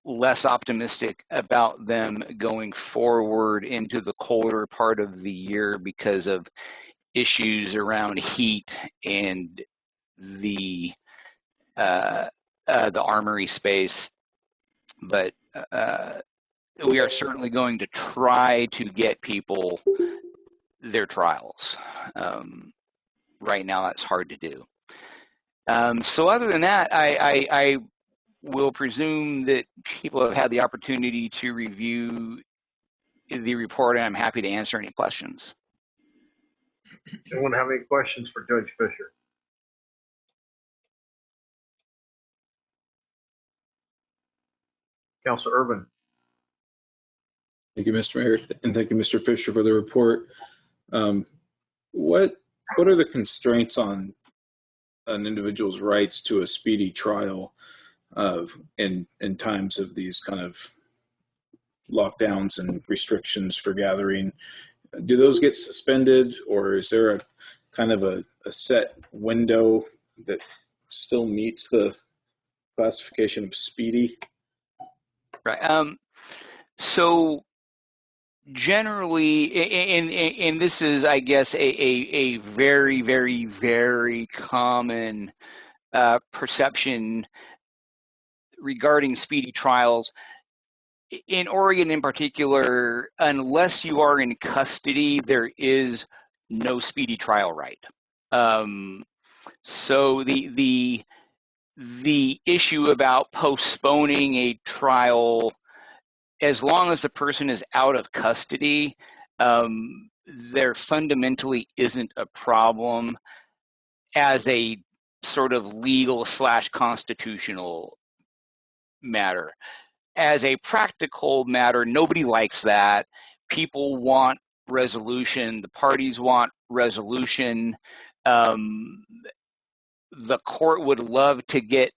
less optimistic about them going forward into the colder part of the year because of issues around heat and the armory space. But we are certainly going to try to get people their trials. Right now, that's hard to do. So other than that, I will presume that people have had the opportunity to review the report, and I'm happy to answer any questions. Anyone have any questions for Judge Fisher? Councilor Urban. Thank you, Mr. Mayor, and thank you, Mr. Fisher, for the report. What are the constraints on an individual's rights to a speedy trial in times of these kind of lockdowns and restrictions for gathering? Do those get suspended, or is there a kind of a set window that still meets the classification of speedy? Right. So generally, and this is, I guess, a very, very, very common perception regarding speedy trials. In Oregon in particular, unless you are in custody, there is no speedy trial right. So the issue about postponing a trial, as long as the person is out of custody, there fundamentally isn't a problem as a sort of legal / constitutional matter. As a practical matter, nobody likes that. People want resolution. The parties want resolution. The court would love to get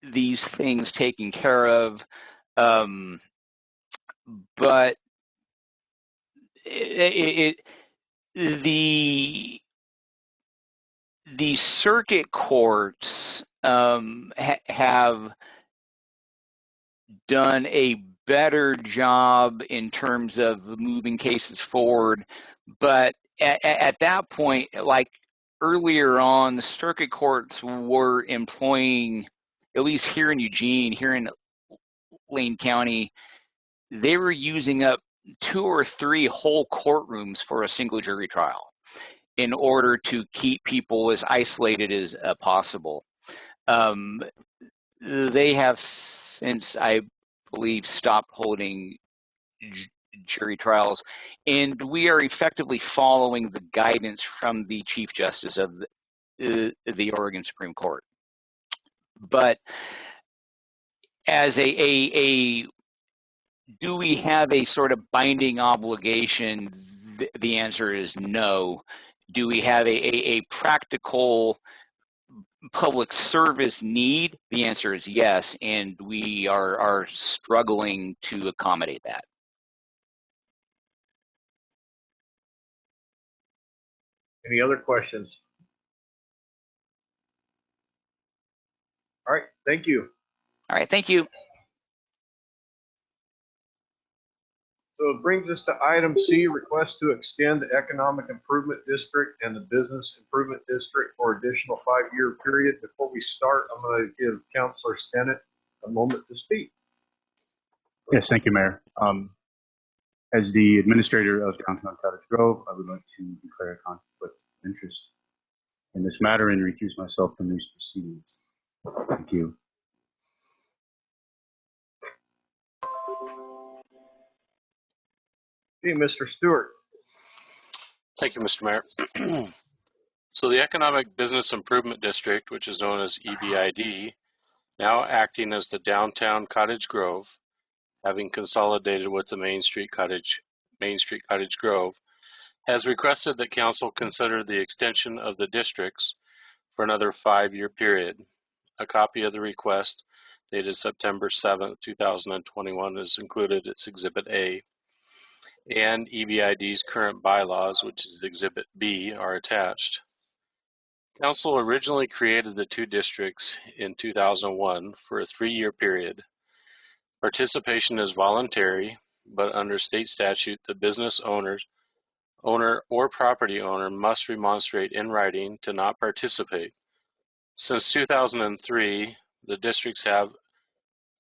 these things taken care of, but the circuit courts have done a better job in terms of moving cases forward. But at that point, like earlier on, the circuit courts were employing, at least here in Eugene, here in Lane County, they were using up 2 or 3 whole courtrooms for a single jury trial in order to keep people as isolated as possible. They have since, I believe, stopped holding jury trials, and we are effectively following the guidance from the Chief Justice of the Oregon Supreme Court. But as a do we have a sort of binding obligation? The answer is no. Do we have a practical public service need? The answer is yes, and we are struggling to accommodate that. Any other questions? All right, thank you. All right, thank you. So it brings us to item C, request to extend the Economic Improvement District and the Business Improvement District for additional 5-year period. Before we start, I'm going to give Councilor Stennett a moment to speak. Yes, thank you, Mayor. As the administrator of downtown Cottage Grove, I would like to declare a conflict of interest in this matter and recuse myself from these proceedings. Thank you. Okay, Mr. Stewart. Thank you, Mr. Mayor. So the Economic Business Improvement District, which is known as EBID, now acting as the downtown Cottage Grove, having consolidated with the Main Street Cottage Grove, has requested that council consider the extension of the districts for another 5-year period. A copy of the request dated September 7th, 2021 is included as Exhibit A, and EBID's current bylaws, which is Exhibit B, are attached. Council originally created the 2 districts in 2001 for a 3-year period. Participation is voluntary, but under state statute, the business owner or property owner must remonstrate in writing to not participate. Since 2003, the districts have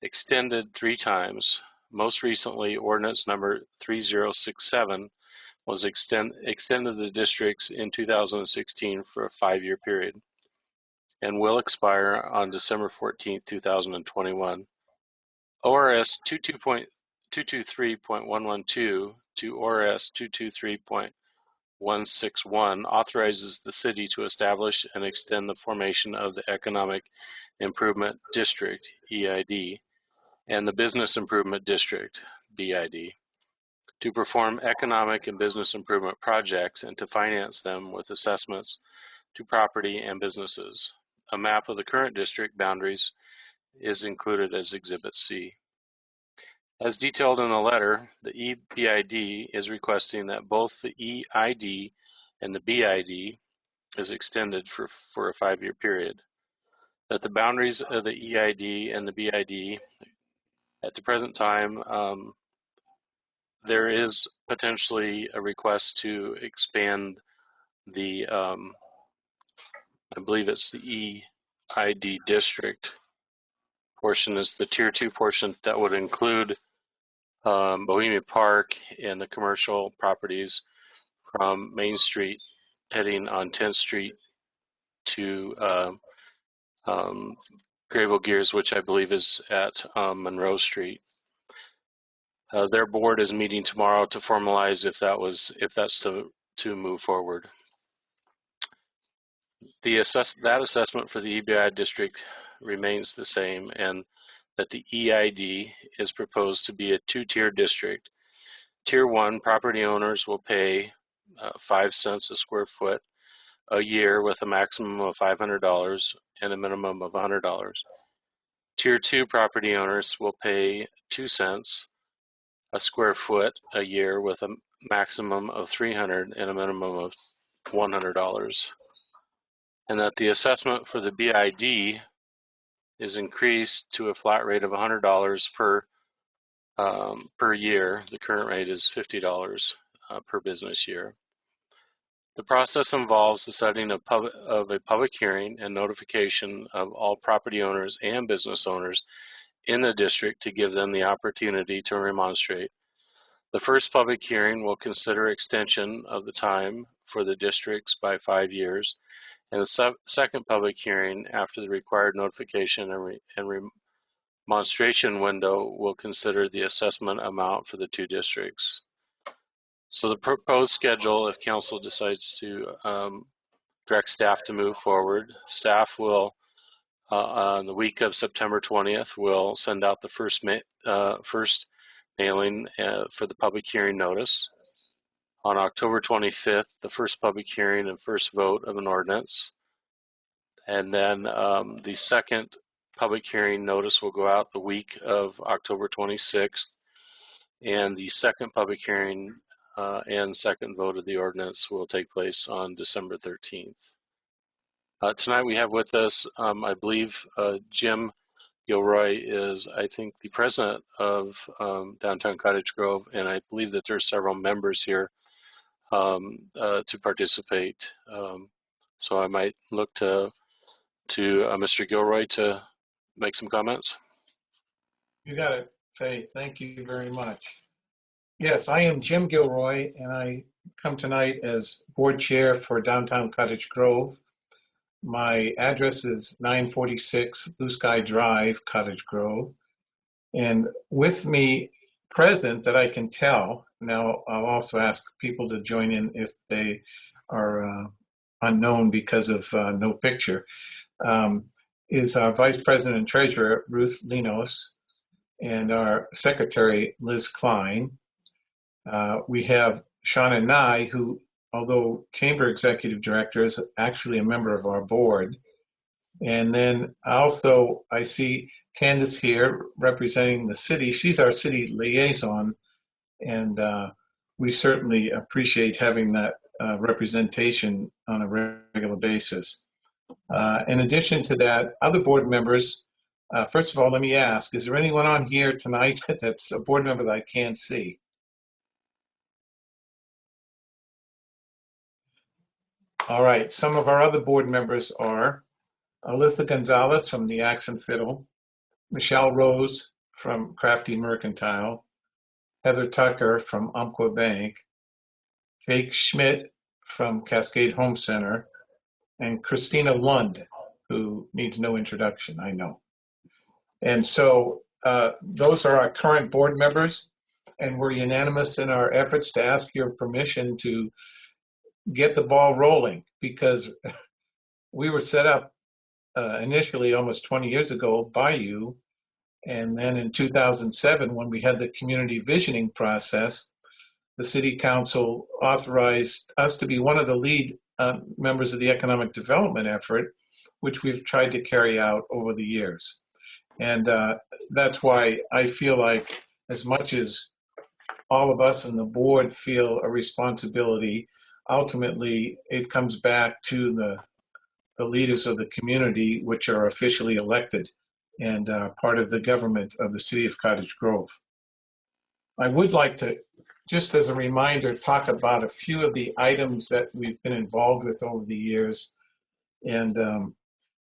extended 3 times. Most recently, ordinance number 3067 was extended the districts in 2016 for a 5-year period and will expire on December 14, 2021. ORS 223.112 to ORS 223.161 authorizes the city to establish and extend the formation of the Economic Improvement District, EID, and the Business Improvement District, BID, to perform economic and business improvement projects and to finance them with assessments to property and businesses. A map of the current district boundaries is included as Exhibit C. As detailed in the letter, the EBID is requesting that both the EID and the BID is extended for a 5-year period, that the boundaries of the EID and the BID at the present time, there is potentially a request to expand the, I believe it's the EID district portion is the Tier 2 portion that would include Bohemia Park and the commercial properties from Main Street heading on 10th Street to Grable Gears, which I believe is at Monroe Street. Their board is meeting tomorrow to formalize if that's to move forward. That assessment for the EBI district remains the same, and that the EID is proposed to be a 2-tier district. Tier 1 property owners will pay 5 cents a square foot a year with a maximum of $500 and a minimum of $100. Tier 2 property owners will pay 2 cents a square foot a year with a maximum of $300 and a minimum of $100. And that the assessment for the BID is increased to a flat rate of $100 per year. The current rate is $50 per business year. The process involves the setting of a public hearing and notification of all property owners and business owners in the district to give them the opportunity to remonstrate. The first public hearing will consider extension of the time for the districts by 5 years, and the second public hearing after the required notification and remonstration window will consider the assessment amount for the 2 districts. So the proposed schedule, if council decides to direct staff to move forward, staff will, on the week of September 20th, will send out the first mailing for the public hearing notice. On October 25th, the first public hearing and first vote of an ordinance. And then the second public hearing notice will go out the week of October 26th. And the second public hearing and second vote of the ordinance will take place on December 13th. Tonight we have with us, I believe, Jim Gilroy is, I think, the president of Downtown Cottage Grove, and I believe that there are several members here to participate. So I might look to Mr. Gilroy to make some comments. You got it, Faye. Thank you very much. Yes, I am Jim Gilroy, and I come tonight as board chair for Downtown Cottage Grove. My address is 946 Blue Sky Drive, Cottage Grove. And with me present that I can tell, now I'll also ask people to join in if they are unknown because of no picture, is our Vice President and Treasurer, Ruth Linos, and our Secretary, Liz Klein. We have Shauna Nye, who although Chamber Executive Director is actually a member of our board. And then also I see Candace here representing the city. She's our city liaison, and we certainly appreciate having that representation on a regular basis. In addition to that, other board members, first of all, let me ask, is there anyone on here tonight that's a board member that I can't see? All right, some of our other board members are Alyssa Gonzalez from the Axe and Fiddle, Michelle Rose from Crafty Mercantile, Heather Tucker from Umpqua Bank, Jake Schmidt from Cascade Home Center, and Christina Lund, who needs no introduction, I know. And so those are our current board members, and we're unanimous in our efforts to ask your permission to get the ball rolling, because we were set up initially almost 20 years ago by you. And then in 2007, when we had the community visioning process, the city council authorized us to be one of the lead members of the economic development effort, which we've tried to carry out over the years. And that's why I feel like, as much as all of us on the board feel a responsibility, ultimately it comes back to the leaders of the community, which are officially elected and part of the government of the city of Cottage Grove. I would like to, just as a reminder, talk about a few of the items that we've been involved with over the years. And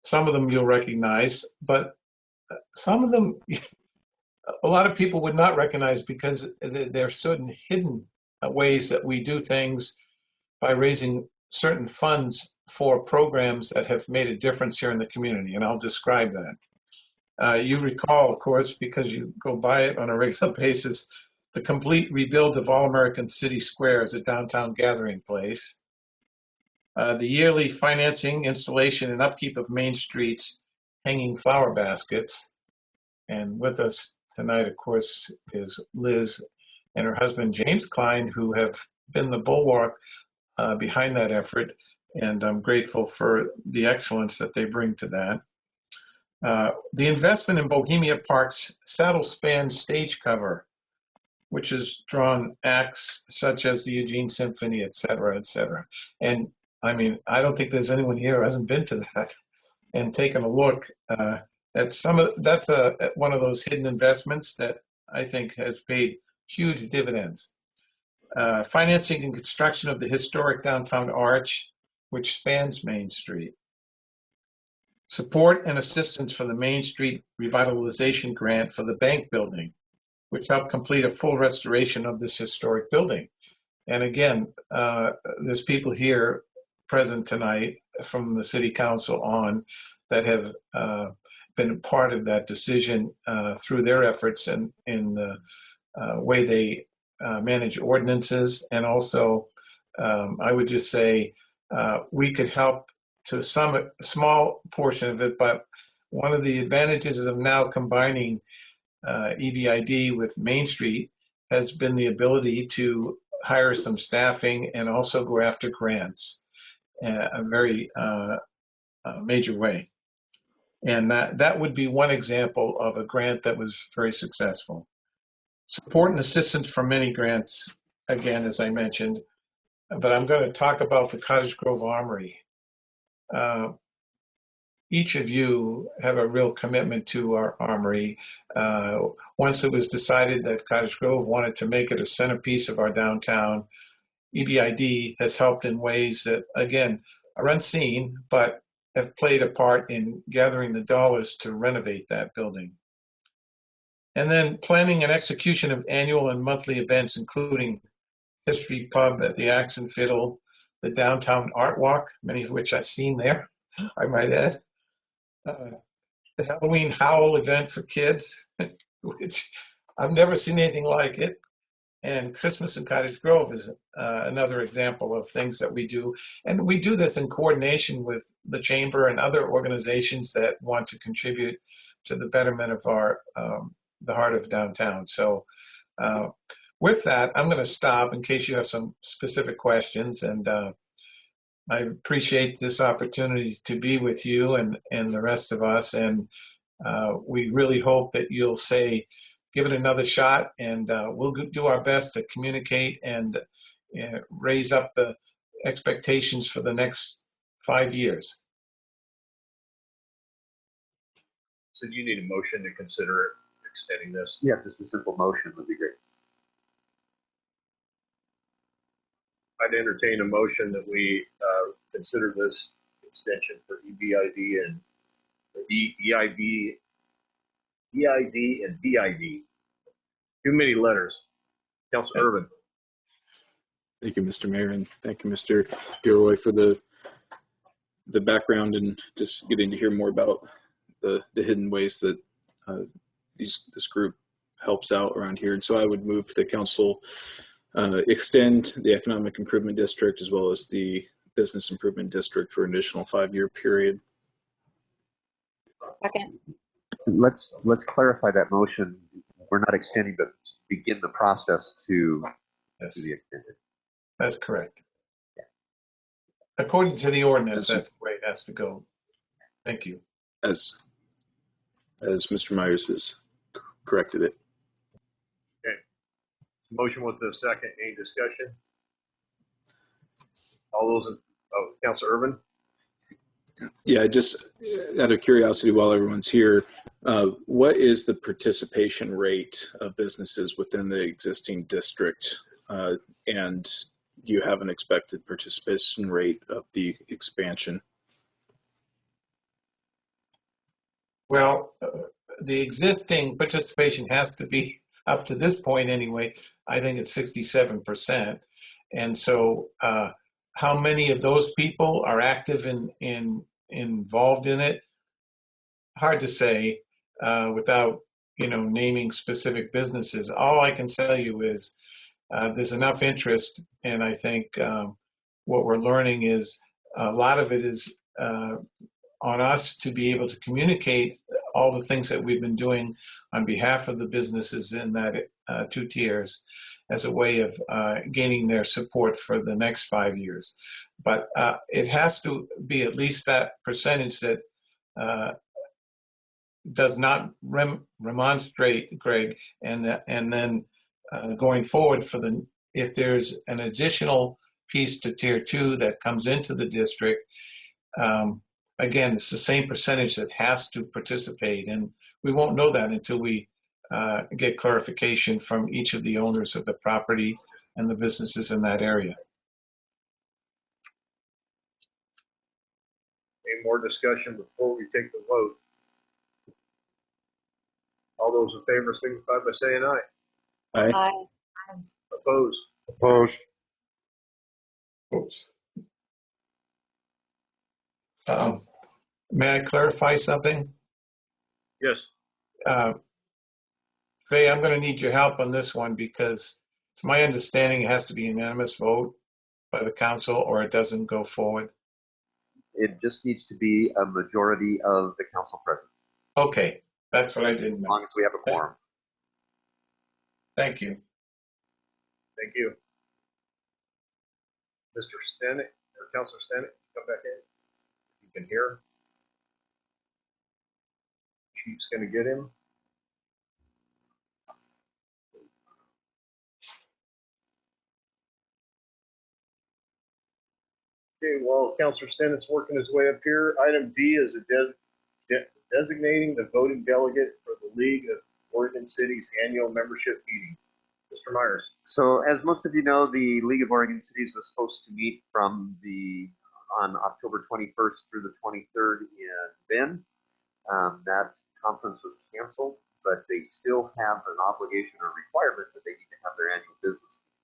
some of them you'll recognize, but some of them a lot of people would not recognize, because there are certain hidden ways that we do things by raising certain funds for programs that have made a difference here in the community, and I'll describe that. You recall, of course, because you go by it on a regular basis, the complete rebuild of All-American City Square as a downtown gathering place, the yearly financing, installation, and upkeep of Main Street's hanging flower baskets. And with us tonight, of course, is Liz and her husband, James Klein, who have been the bulwark behind that effort. And I'm grateful for the excellence that they bring to that. The investment in Bohemia Park's saddle span stage cover, which has drawn acts such as the Eugene Symphony, et cetera, et cetera. And I mean, I don't think there's anyone here who hasn't been to that and taken a look at some of that's one of those hidden investments that I think has paid huge dividends. Financing and construction of the historic downtown arch, which spans Main Street. Support and assistance for the Main Street revitalization grant for the bank building, which helped complete a full restoration of this historic building. And again, there's people here present tonight from the city council on that have been part of that decision through their efforts and in the way they manage ordinances. And also, I would just say we could help to some small portion of it, but one of the advantages of now combining EBID with Main Street has been the ability to hire some staffing and also go after grants in a very major way. And that would be one example of a grant that was very successful. Support and assistance for many grants, again, as I mentioned, but I'm going to talk about the Cottage Grove Armory. Each of you have a real commitment to our armory. Once it was decided that Cottage Grove wanted to make it a centerpiece of our downtown, EBID has helped in ways that, again, are unseen, but have played a part in gathering the dollars to renovate that building. And then planning and execution of annual and monthly events, including History Pub at the Axe and Fiddle, the Downtown Art Walk, many of which I've seen there, I might add, the Halloween Howl event for kids, which I've never seen anything like it. And Christmas in Cottage Grove is another example of things that we do. And we do this in coordination with the Chamber and other organizations that want to contribute to the betterment of our the heart of downtown. So with that, I'm going to stop in case you have some specific questions. And I appreciate this opportunity to be with you and the rest of us. And we really hope that you'll say, give it another shot, and we'll do our best to communicate and raise up the expectations for the next 5 years. So do you need a motion to consider extending this? Yeah, just a simple motion would be great. I'd entertain a motion that we consider this extension for EBID and EID and BID. Too many letters. Councilor Urban. Thank you, Mr. Mayor, and thank you, Mr. Gilroy, for the background and just getting to hear more about the hidden ways that this group helps out around here. And so I would move the council extend the Economic Improvement District as well as the Business Improvement District for an additional 5-year period. Second. Let's clarify that motion. We're not extending, but begin the process to be extended. That's correct. Yeah. According to the ordinance, that's the way it has to go. Thank you. As Mr. Myers has corrected it. Okay. Motion with the second. Any discussion? All those in, Councilor Urban? Yeah, just out of curiosity, while everyone's here, what is the participation rate of businesses within the existing district? And do you have an expected participation rate of the expansion? Well, the existing participation has to be, up to this point anyway, I think it's 67%. And so how many of those people are active involved in it? Hard to say without, naming specific businesses. All I can tell you is there's enough interest, and I think what we're learning is a lot of it is on us to be able to communicate all the things that we've been doing on behalf of the businesses in that 2 tiers as a way of gaining their support for the next 5 years. But it has to be at least that percentage that does not remonstrate, Greg, and then going forward if there's an additional piece to tier 2 that comes into the district, again, it's the same percentage that has to participate, and we won't know that until we get clarification from each of the owners of the property and the businesses in that area. Any more discussion before we take the vote? All those in favor signify by saying aye. Aye. Aye. Opposed? Opposed. Oops. May I clarify something? Yes. Faye, I'm going to need your help on this one because it's my understanding it has to be a unanimous vote by the council or it doesn't go forward. It just needs to be a majority of the council present. Okay, that's what I didn't know. As long as we have a quorum. Thank you. Thank you. Mr. Stenick, or Councilor Stenick, come back in. You can hear. Chief's going to get him. Okay, well, Councilor Stenick's working his way up here. Item D is designating the voting delegate for the League of Oregon Cities annual membership meeting. Mr. Myers. So as most of you know, the League of Oregon Cities was supposed to meet on October 21st through the 23rd in Bend. That conference was canceled, but they still have an obligation or requirement that they need to have their annual business meeting.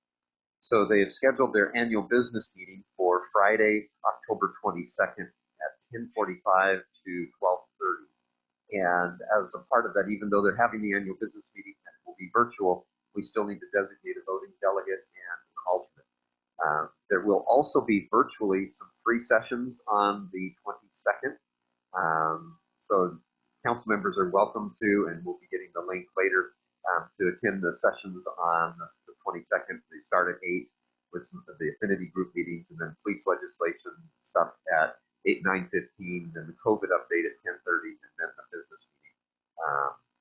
So they have scheduled their annual business meeting for Friday, October 22nd at 10:45 to 12:30. And as a part of that, even though they're having the annual business meeting and it will be virtual, we still need to designate a voting delegate and an alternate. There will also be virtually some free sessions on the 22nd. So council members are welcome to, and we'll be getting the link later, to attend the sessions on the 22nd. They start at 8 with some of the affinity group meetings, and then police legislation stuff at 8, 9:15, then the COVID update at 10:30, and then the business meeting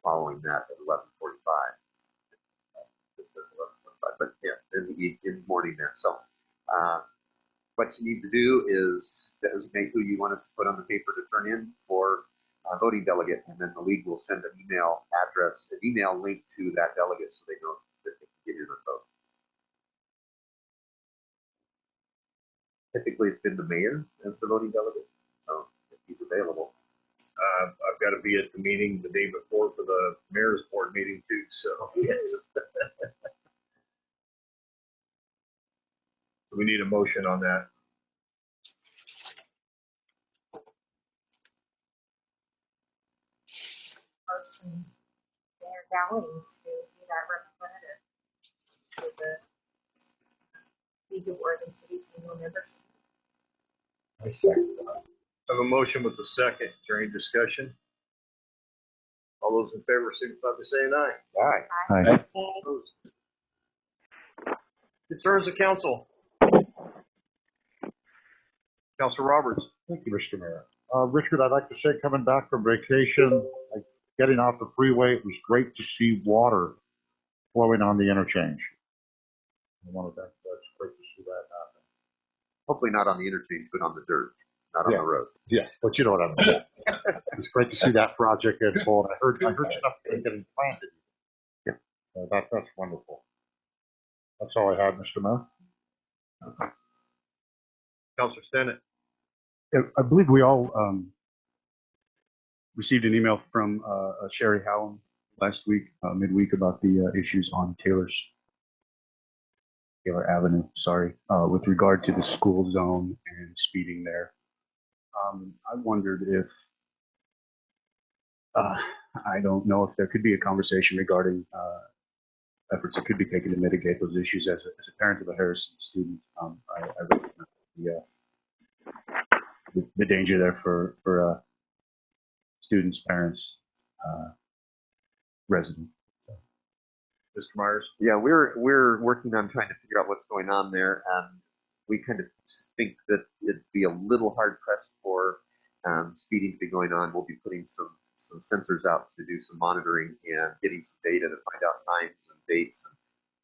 following that at 11:45. But yeah, in the morning there. So what you need to do is designate who you want us to put on the paper to turn in for voting delegate, and then the league will send an email address, an email link to that delegate so they know that they can get in and vote. Typically, it's been the mayor as the voting delegate, so if he's available. I've got to be at the meeting the day before for the mayor's board meeting too, so yes. We need a motion on that. Motion Mayor Dowling to be that representative to the League of Oregon City Annual Membership. I have a motion with the second. Is there any discussion? All those in favor signify by saying aye. Aye. Opposed? Concerns of council. Councilor Roberts. Thank you, Mr. Mayor. Richard, I'd like to say, coming back from vacation, getting off the freeway, it was great to see water flowing on the interchange. That's great to see that happen. Hopefully not on the interchange, but on the dirt, not on the road. Yeah, but you know what I mean. It's great to see that project get full. I heard stuff getting planted. Yeah. That's wonderful. That's all I had, Mr. Mayor. Councilor Stennett. I believe we all received an email from Sherry Hallam last week, midweek, about the issues on Taylor Avenue, with regard to the school zone and speeding there. I wondered if, I don't know if there could be a conversation regarding efforts that could be taken to mitigate those issues. As a parent of a Harrison student, I recognize the danger there for students, parents, residents. So. Mr. Myers. Yeah, we're working on trying to figure out what's going on there, and we kind of think that it'd be a little hard pressed for speeding to be going on. We'll be putting some sensors out to do some monitoring and getting some data to find out times and dates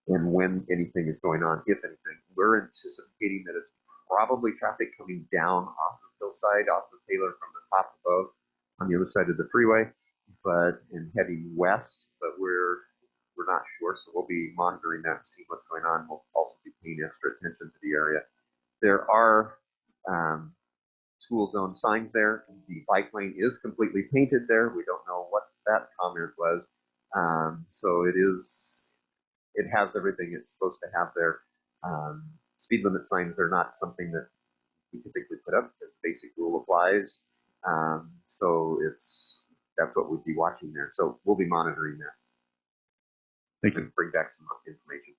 and when anything is going on, if anything. We're anticipating that it's probably traffic coming down off the hillside, off the Taylor from the top above on the other side of the freeway, and heading west, but we're not sure, so we'll be monitoring that and seeing what's going on. We'll also be paying extra attention to the area. There are school zone signs there. The bike lane is completely painted there. We don't know what that comment was. So it has everything it's supposed to have there. Speed limit signs are not something that we typically put up because the basic rule applies. So that's what we'd be watching there. So we'll be monitoring that. Thank you. And bring back some information.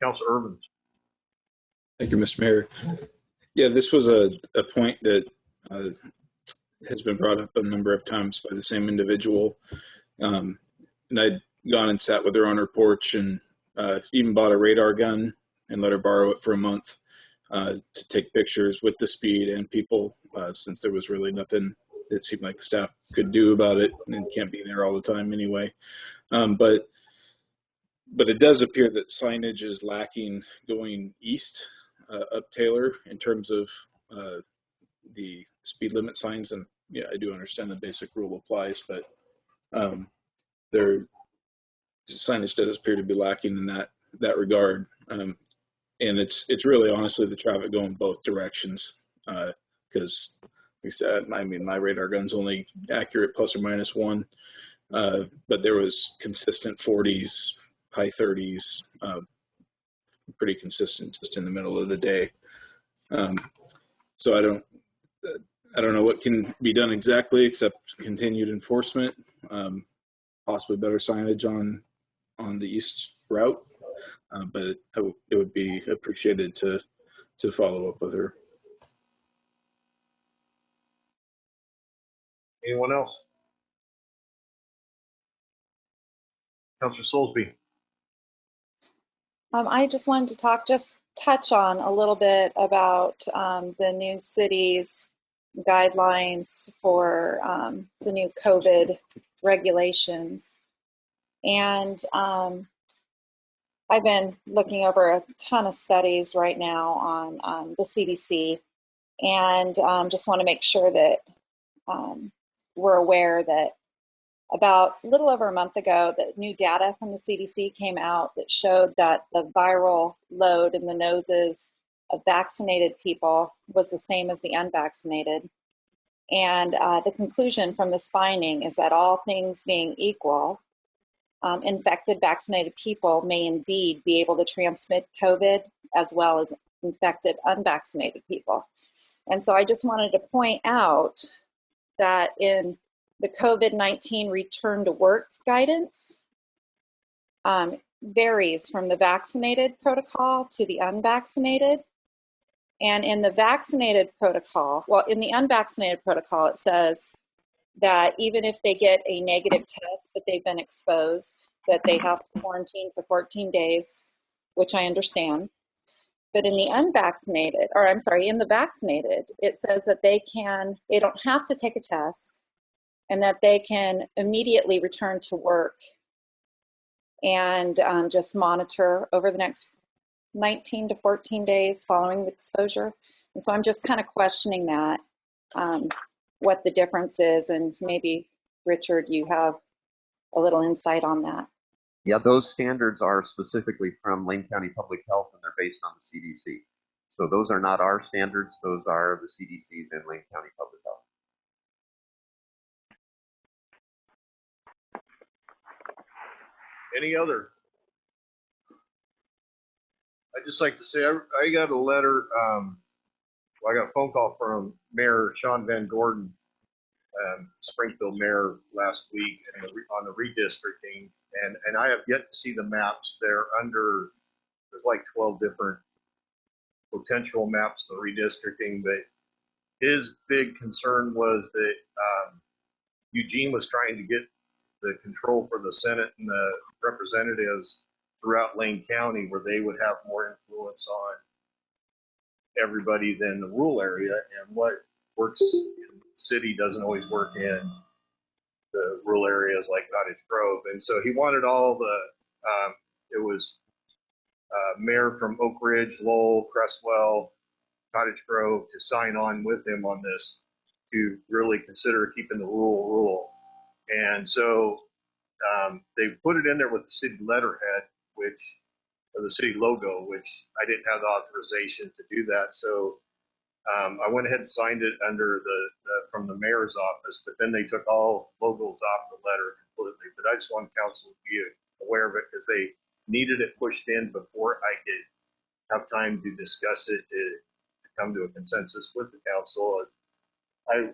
Councilor Urban. Thank you, Mr. Mayor. Yeah, this was a point that has been brought up a number of times by the same individual. And I'd gone and sat with her on her porch and even bought a radar gun and let her borrow it for a month to take pictures with the speed and people, since there was really nothing it seemed like the staff could do about it, and can't be there all the time anyway. But it does appear that signage is lacking going east up Taylor in terms of the speed limit signs. And yeah, I do understand the basic rule applies, but their signage does appear to be lacking in that regard. And it's really honestly the traffic going both directions, because like I said, I mean, my radar gun's only accurate plus or minus 1, but there was consistent 40s, high 30s, pretty consistent just in the middle of the day. So I don't know what can be done exactly except continued enforcement, possibly better signage on the east route, but it would be appreciated to follow up with her. Anyone else? Councilor Soulsby. I just wanted to touch on a little bit about the new city's guidelines for the new COVID regulations. And I've been looking over a ton of studies right now on the CDC, and just want to make sure that we're aware that about a little over a month ago, that new data from the CDC came out that showed that the viral load in the noses of vaccinated people was the same as the unvaccinated. And the conclusion from this finding is that all things being equal, infected vaccinated people may indeed be able to transmit COVID as well as infected unvaccinated people. And so I just wanted to point out that in the COVID-19 return to work guidance varies from the vaccinated protocol to the unvaccinated. And in the vaccinated protocol, well, in the unvaccinated protocol, it says that even if they get a negative test, but they've been exposed, that they have to quarantine for 14 days, which I understand. But in the unvaccinated, or I'm sorry, in the vaccinated, it says that they don't have to take a test, and that they can immediately return to work and just monitor over the next 19 to 14 days following the exposure. And so I'm just kind of questioning that, what the difference is, and maybe, Richard, you have a little insight on that. Yeah, those standards are specifically from Lane County Public Health, and they're based on the CDC. So those are not our standards, those are the CDC's and Lane County Public Health. Any other? I'd just like to say I got a letter, I got a phone call from Mayor Sean Van Gordon, Springfield Mayor, last week on the redistricting, and I have yet to see the maps. There's like 12 different potential maps for redistricting, but his big concern was that Eugene was trying to get the control for the Senate and the representatives throughout Lane County, where they would have more influence on everybody than the rural area, and what works in the city doesn't always work in the rural areas like Cottage Grove. And so he wanted all the, it was mayor from Oak Ridge, Lowell, Crestwell, Cottage Grove to sign on with him on this, to really consider keeping the rural. And so they put it in there with the city letterhead, or the city logo, which I didn't have the authorization to do that. So I went ahead and signed it under from the mayor's office, but then they took all logos off the letter completely. But I just want council to be aware of it, because they needed it pushed in before I could have time to discuss it, to come to a consensus with the council. I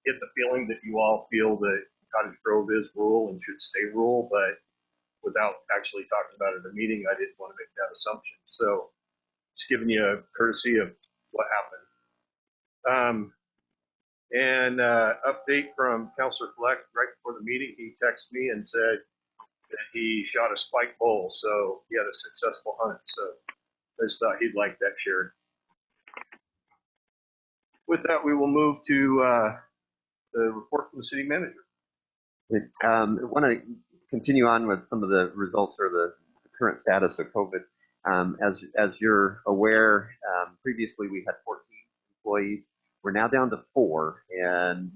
get the feeling that you all feel that Cottage Grove is rural and should stay rural, but without actually talking about it at a meeting, I didn't want to make that assumption. So just giving you a courtesy of what happened. And update from Councilor Fleck right before the meeting. He texted me and said that he shot a spike bull, so he had a successful hunt. So I just thought he'd like that shared. With that, we will move to the report from the city manager. I want to continue on with some of the results or the current status of COVID. As you're aware, previously we had 14 employees. We're now down to 4, and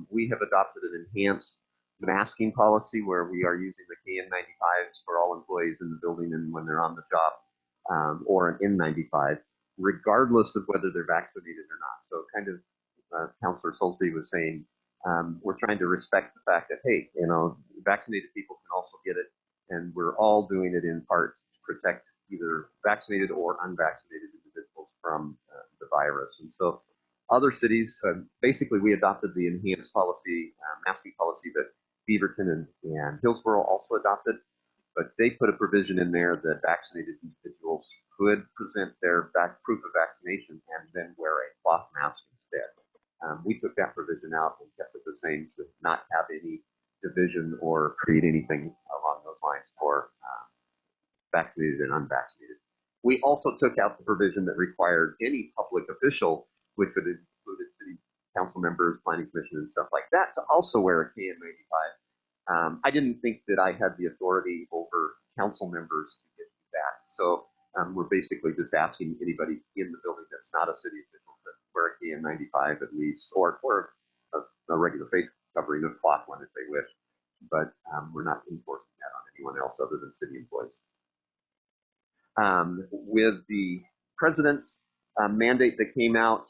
we have adopted an enhanced masking policy where we are using the KN95s for all employees in the building and when they're on the job, or an N95, regardless of whether they're vaccinated or not. So kind of Councilor Soulsby was saying, we're trying to respect the fact that, hey, vaccinated people can also get it, and we're all doing it in part to protect either vaccinated or unvaccinated individuals from the virus. And so other cities, basically we adopted the enhanced policy, masking policy that Beaverton and Hillsborough also adopted, but they put a provision in there that vaccinated individuals could present their proof of vaccination and then wear a cloth mask instead. We took that provision out and kept it the same to not have any division or create anything along those lines for vaccinated and unvaccinated. We also took out the provision that required any public official, which would include city council members, planning commission, and stuff like that, to also wear a KN95. I didn't think that I had the authority over council members to get that. So we're basically just asking anybody in the building that's not a city official to wear a KN95 at least, or a regular face covering, a cloth one if they wish. But we're not enforcing that on anyone else other than city employees. With the president's mandate that came out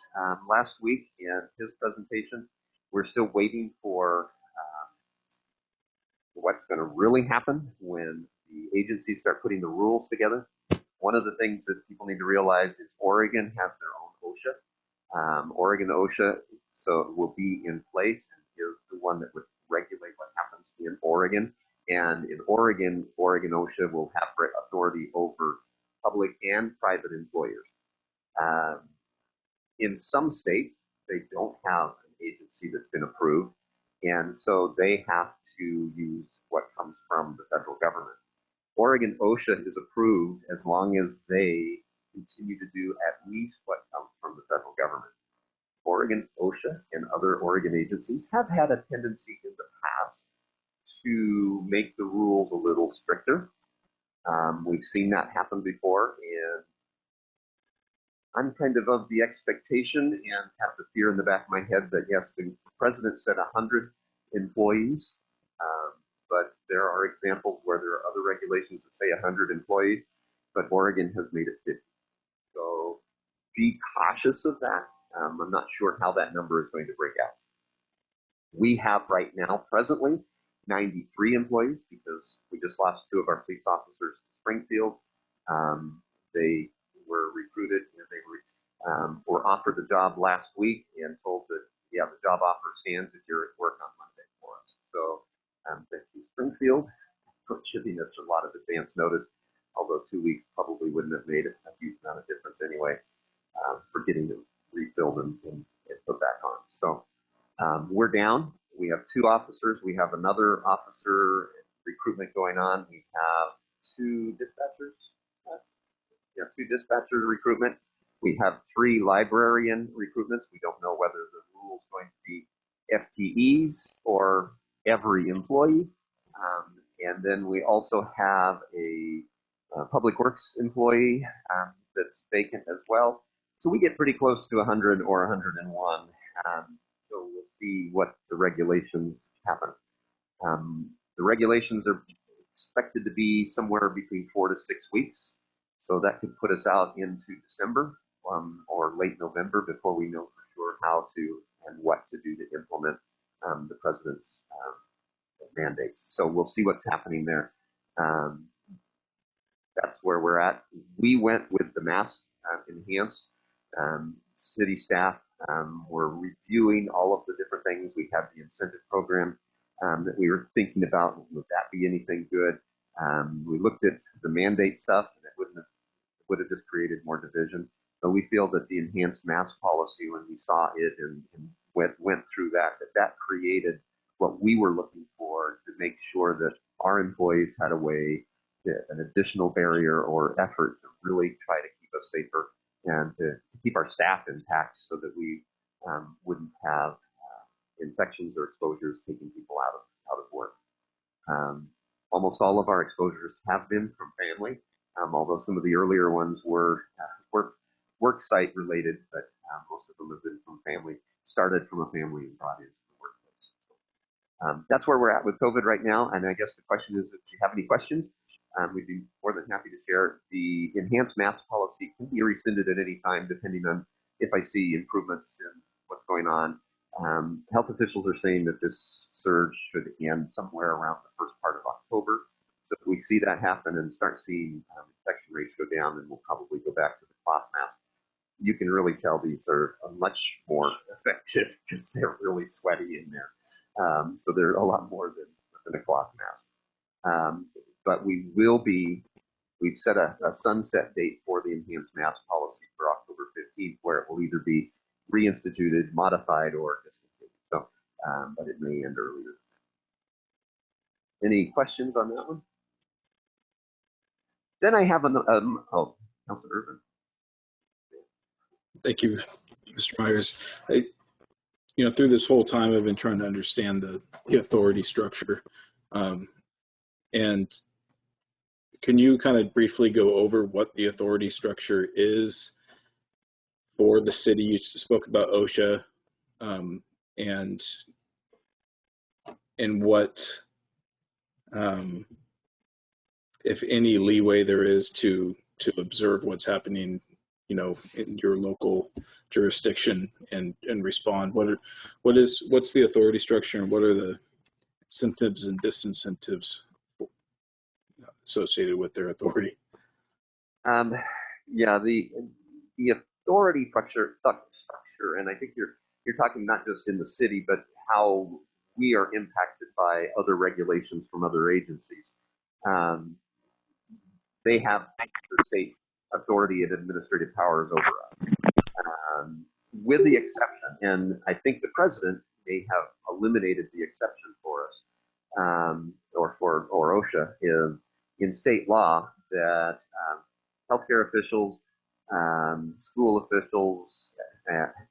last week in his presentation, we're still waiting for what's going to really happen when the agencies start putting the rules together. One of the things that people need to realize is Oregon has their own OSHA. Oregon OSHA, so it will be in place and is the one that would regulate what happens in Oregon. And in Oregon, Oregon OSHA will have authority over public and private employers. In some states, they don't have an agency that's been approved, and so they have to use what comes from the federal government. Oregon OSHA is approved as long as they continue to do at least what comes from the federal government. Oregon OSHA and other Oregon agencies have had a tendency in the past to make the rules a little stricter. We've seen that happen before, and I'm kind of the expectation and have the fear in the back of my head that yes, the president said 100 employees, but there are examples where there are other regulations that say 100 employees, but Oregon has made it 50. So be cautious of that. I'm not sure how that number is going to break out. We have right now, presently, 93 employees because we just lost 2 of our police officers in Springfield. They were recruited and they were offered the job last week and told that, yeah, the job offer stands if you're at work on Monday for us. So thank you, Springfield, for giving us a lot of advance notice, although 2 weeks probably wouldn't have made a huge amount of difference anyway for getting them refilled and put back on. So we're down. We have 2 officers. We have another officer recruitment going on. We have 2 dispatchers. We have 2 dispatcher recruitment. We have 3 librarian recruitments. We don't know whether the rule is going to be FTEs or every employee. And then we also have a public works employee that's vacant as well. So we get pretty close to 100 or 101. So we'll see what the regulations happen. The regulations are expected to be somewhere between 4 to 6 weeks. So that could put us out into December or late November before we know for sure how to and what to do to implement the president's mandates. So we'll see what's happening there. That's where we're at. We went with the mask enhanced. City staff were reviewing all of the different things. We have the incentive program that we were thinking about. Would that be anything good? We looked at the mandate stuff, and it would have just created more division. But we feel that the enhanced mask policy, when we saw it and went through that created what we were looking for to make sure that our employees had a way, an additional barrier or effort to really try to keep us safer and to keep our staff intact so that we wouldn't have infections or exposures taking people out of work. Almost all of our exposures have been from family, although some of the earlier ones were work site related, but most of them have been from family, started from a family and brought into the workplace. So, that's where we're at with COVID right now. And I guess the question is, if you have any questions, we'd be more than happy to share. The enhanced mask policy can be rescinded at any time, depending on if I see improvements in what's going on. Health officials are saying that this surge should end somewhere around the first part of October. So if we see that happen and start seeing infection rates go down, then we'll probably go back to the cloth mask. You can really tell these are much more effective because they're really sweaty in there. So they're a lot more than a cloth mask. But we've set a sunset date for the enhanced mask policy for October 15th, where it will either be reinstituted, modified, or discontinued. So, but it may end earlier. Any questions on that one? Then I have Councilor Urban. Thank you, Mr. Myers. Through this whole time, I've been trying to understand the authority structure. And can you kind of briefly go over what the authority structure is for the city? You spoke about OSHA, and what, if any, leeway there is to observe what's happening, in your local jurisdiction and respond. What's the authority structure, and what are the incentives and disincentives associated with their authority? Yeah, the authority structure, and I think you're talking not just in the city, but how we are impacted by other regulations from other agencies. They have the state authority and administrative powers over us, with the exception, and I think the president may have eliminated the exception for us, or for OSHA, is in state law that healthcare officials, school officials,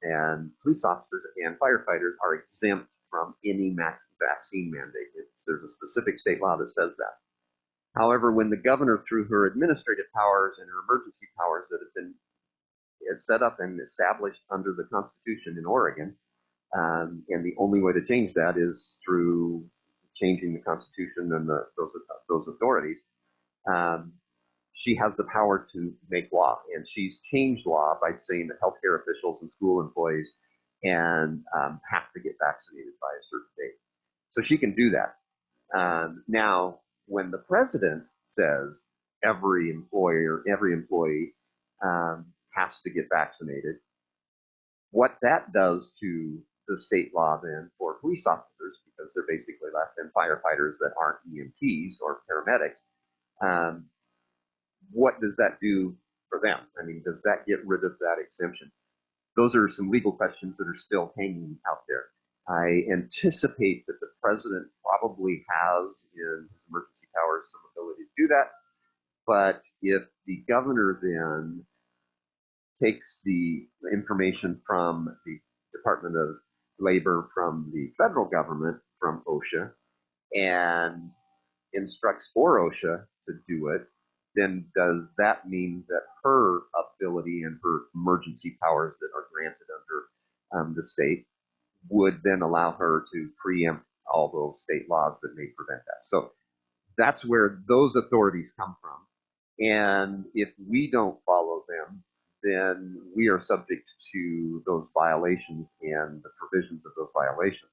and police officers and firefighters are exempt from any vaccine mandate. There's a specific state law that says that. However, when the governor, through her administrative powers and her emergency powers that have been set up and established under the Constitution in Oregon, and the only way to change that is through changing the Constitution and those authorities, she has the power to make law, and she's changed law by saying that healthcare officials and school employees have to get vaccinated by a certain date. So she can do that. Now, when the president says every employee has to get vaccinated, what that does to the state law then for police officers, because they're basically left, and firefighters that aren't EMTs or paramedics, what does that do for them? I mean, does that get rid of that exemption? Those are some legal questions that are still hanging out there. I anticipate that the president probably has in his emergency powers some ability to do that. But if the governor then takes the information from the Department of Labor, from the federal government, from OSHA, and instructs for OSHA to do it, then does that mean that her ability and her emergency powers that are granted under the state would then allow her to preempt all those state laws that may prevent that? So that's where those authorities come from. And if we don't follow them, then we are subject to those violations and the provisions of those violations.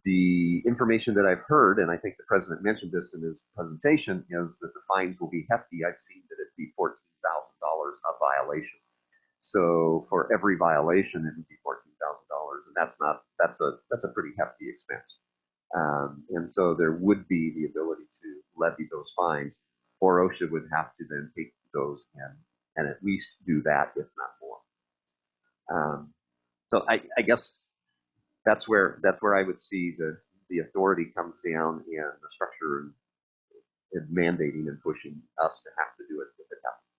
The information that I've heard, and I think the president mentioned this in his presentation, is that the fines will be hefty. I've seen that it'd be $14,000 a violation. So for every violation, it would be $14,000, and that's a pretty hefty expense. And so there would be the ability to levy those fines, or OSHA would have to then take those and at least do that, if not more. So I guess that's where I would see the authority comes down, and the structure and mandating and pushing us to have to do it if it happens.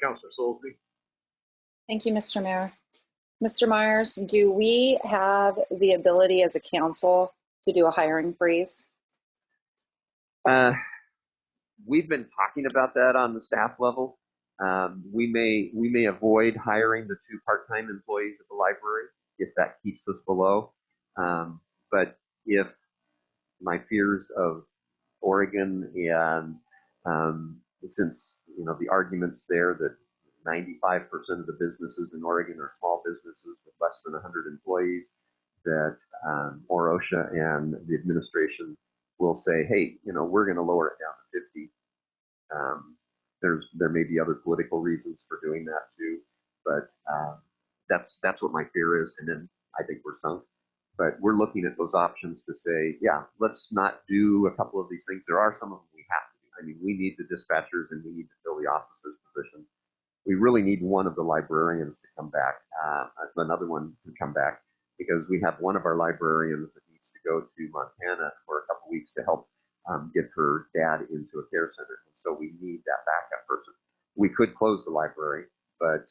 Councilor Soulsby. Thank you, Mr. Mayor. Mr. Myers, do we have the ability as a council to do a hiring freeze? We've been talking about that on the staff level. We may avoid hiring the 2 part-time employees at the library if that keeps us below. But if my fears of Oregon, and since the arguments there that 95% of the businesses in Oregon are small businesses with less than 100 employees, that OSHA and the administration will say, hey, we're going to lower it down to 50. There may be other political reasons for doing that too, but that's what my fear is, and then I think we're sunk. But we're looking at those options to say, yeah, let's not do a couple of these things. There are some of them we have to do. I mean, we need the dispatchers and we need to fill the officers' position. We really need one of the librarians to come back, another one to come back, because we have one of our librarians that needs to go to Montana for a couple weeks to help get her dad into a care center. And so we need that backup person. We could close the library, but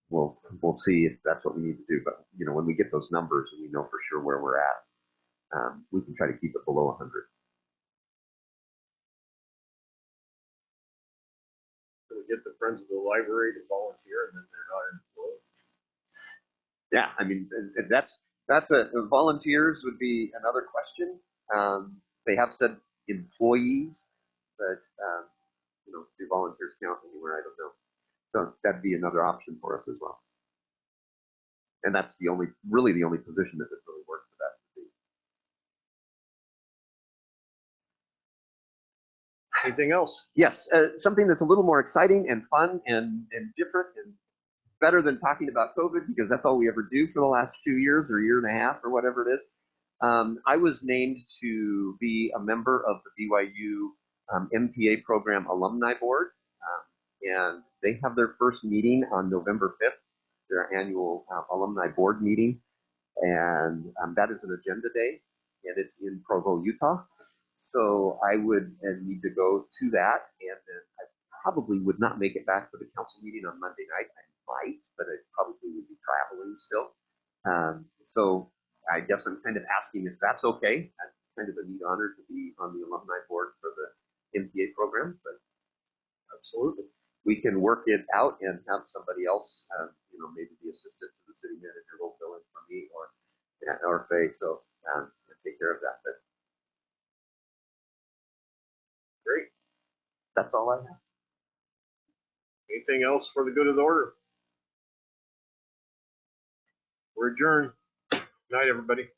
we'll see if that's what we need to do. But when we get those numbers and we know for sure where we're at, we can try to keep it below 100. So we get the Friends of the Library to volunteer, and then they're not employed. Yeah, I mean, that's volunteers would be another question. They have said employees, but do volunteers count anywhere? I don't know. So that'd be another option for us as well. And that's really the only position that would really work for that. Anything else? Yes, something that's a little more exciting and fun and different and better than talking about COVID, because that's all we ever do for the last 2 years or year and a half or whatever it is. I was named to be a member of the BYU MPA program alumni board, and they have their first meeting on November 5th, their annual alumni board meeting, and that is an agenda day, and it's in Provo, Utah. So I would need to go to that, and then I probably would not make it back for the council meeting on Monday night. I might, but I probably would be traveling still. So I guess I'm kind of asking if that's okay. That's kind of a neat honor to be on the alumni board for the MPA program, but absolutely. We can work it out and have somebody else, maybe the assistant to the city manager will fill in for me or Faye. So take care of that. But great. That's all I have. Anything else for the good of the order? We're adjourned. Good night, everybody.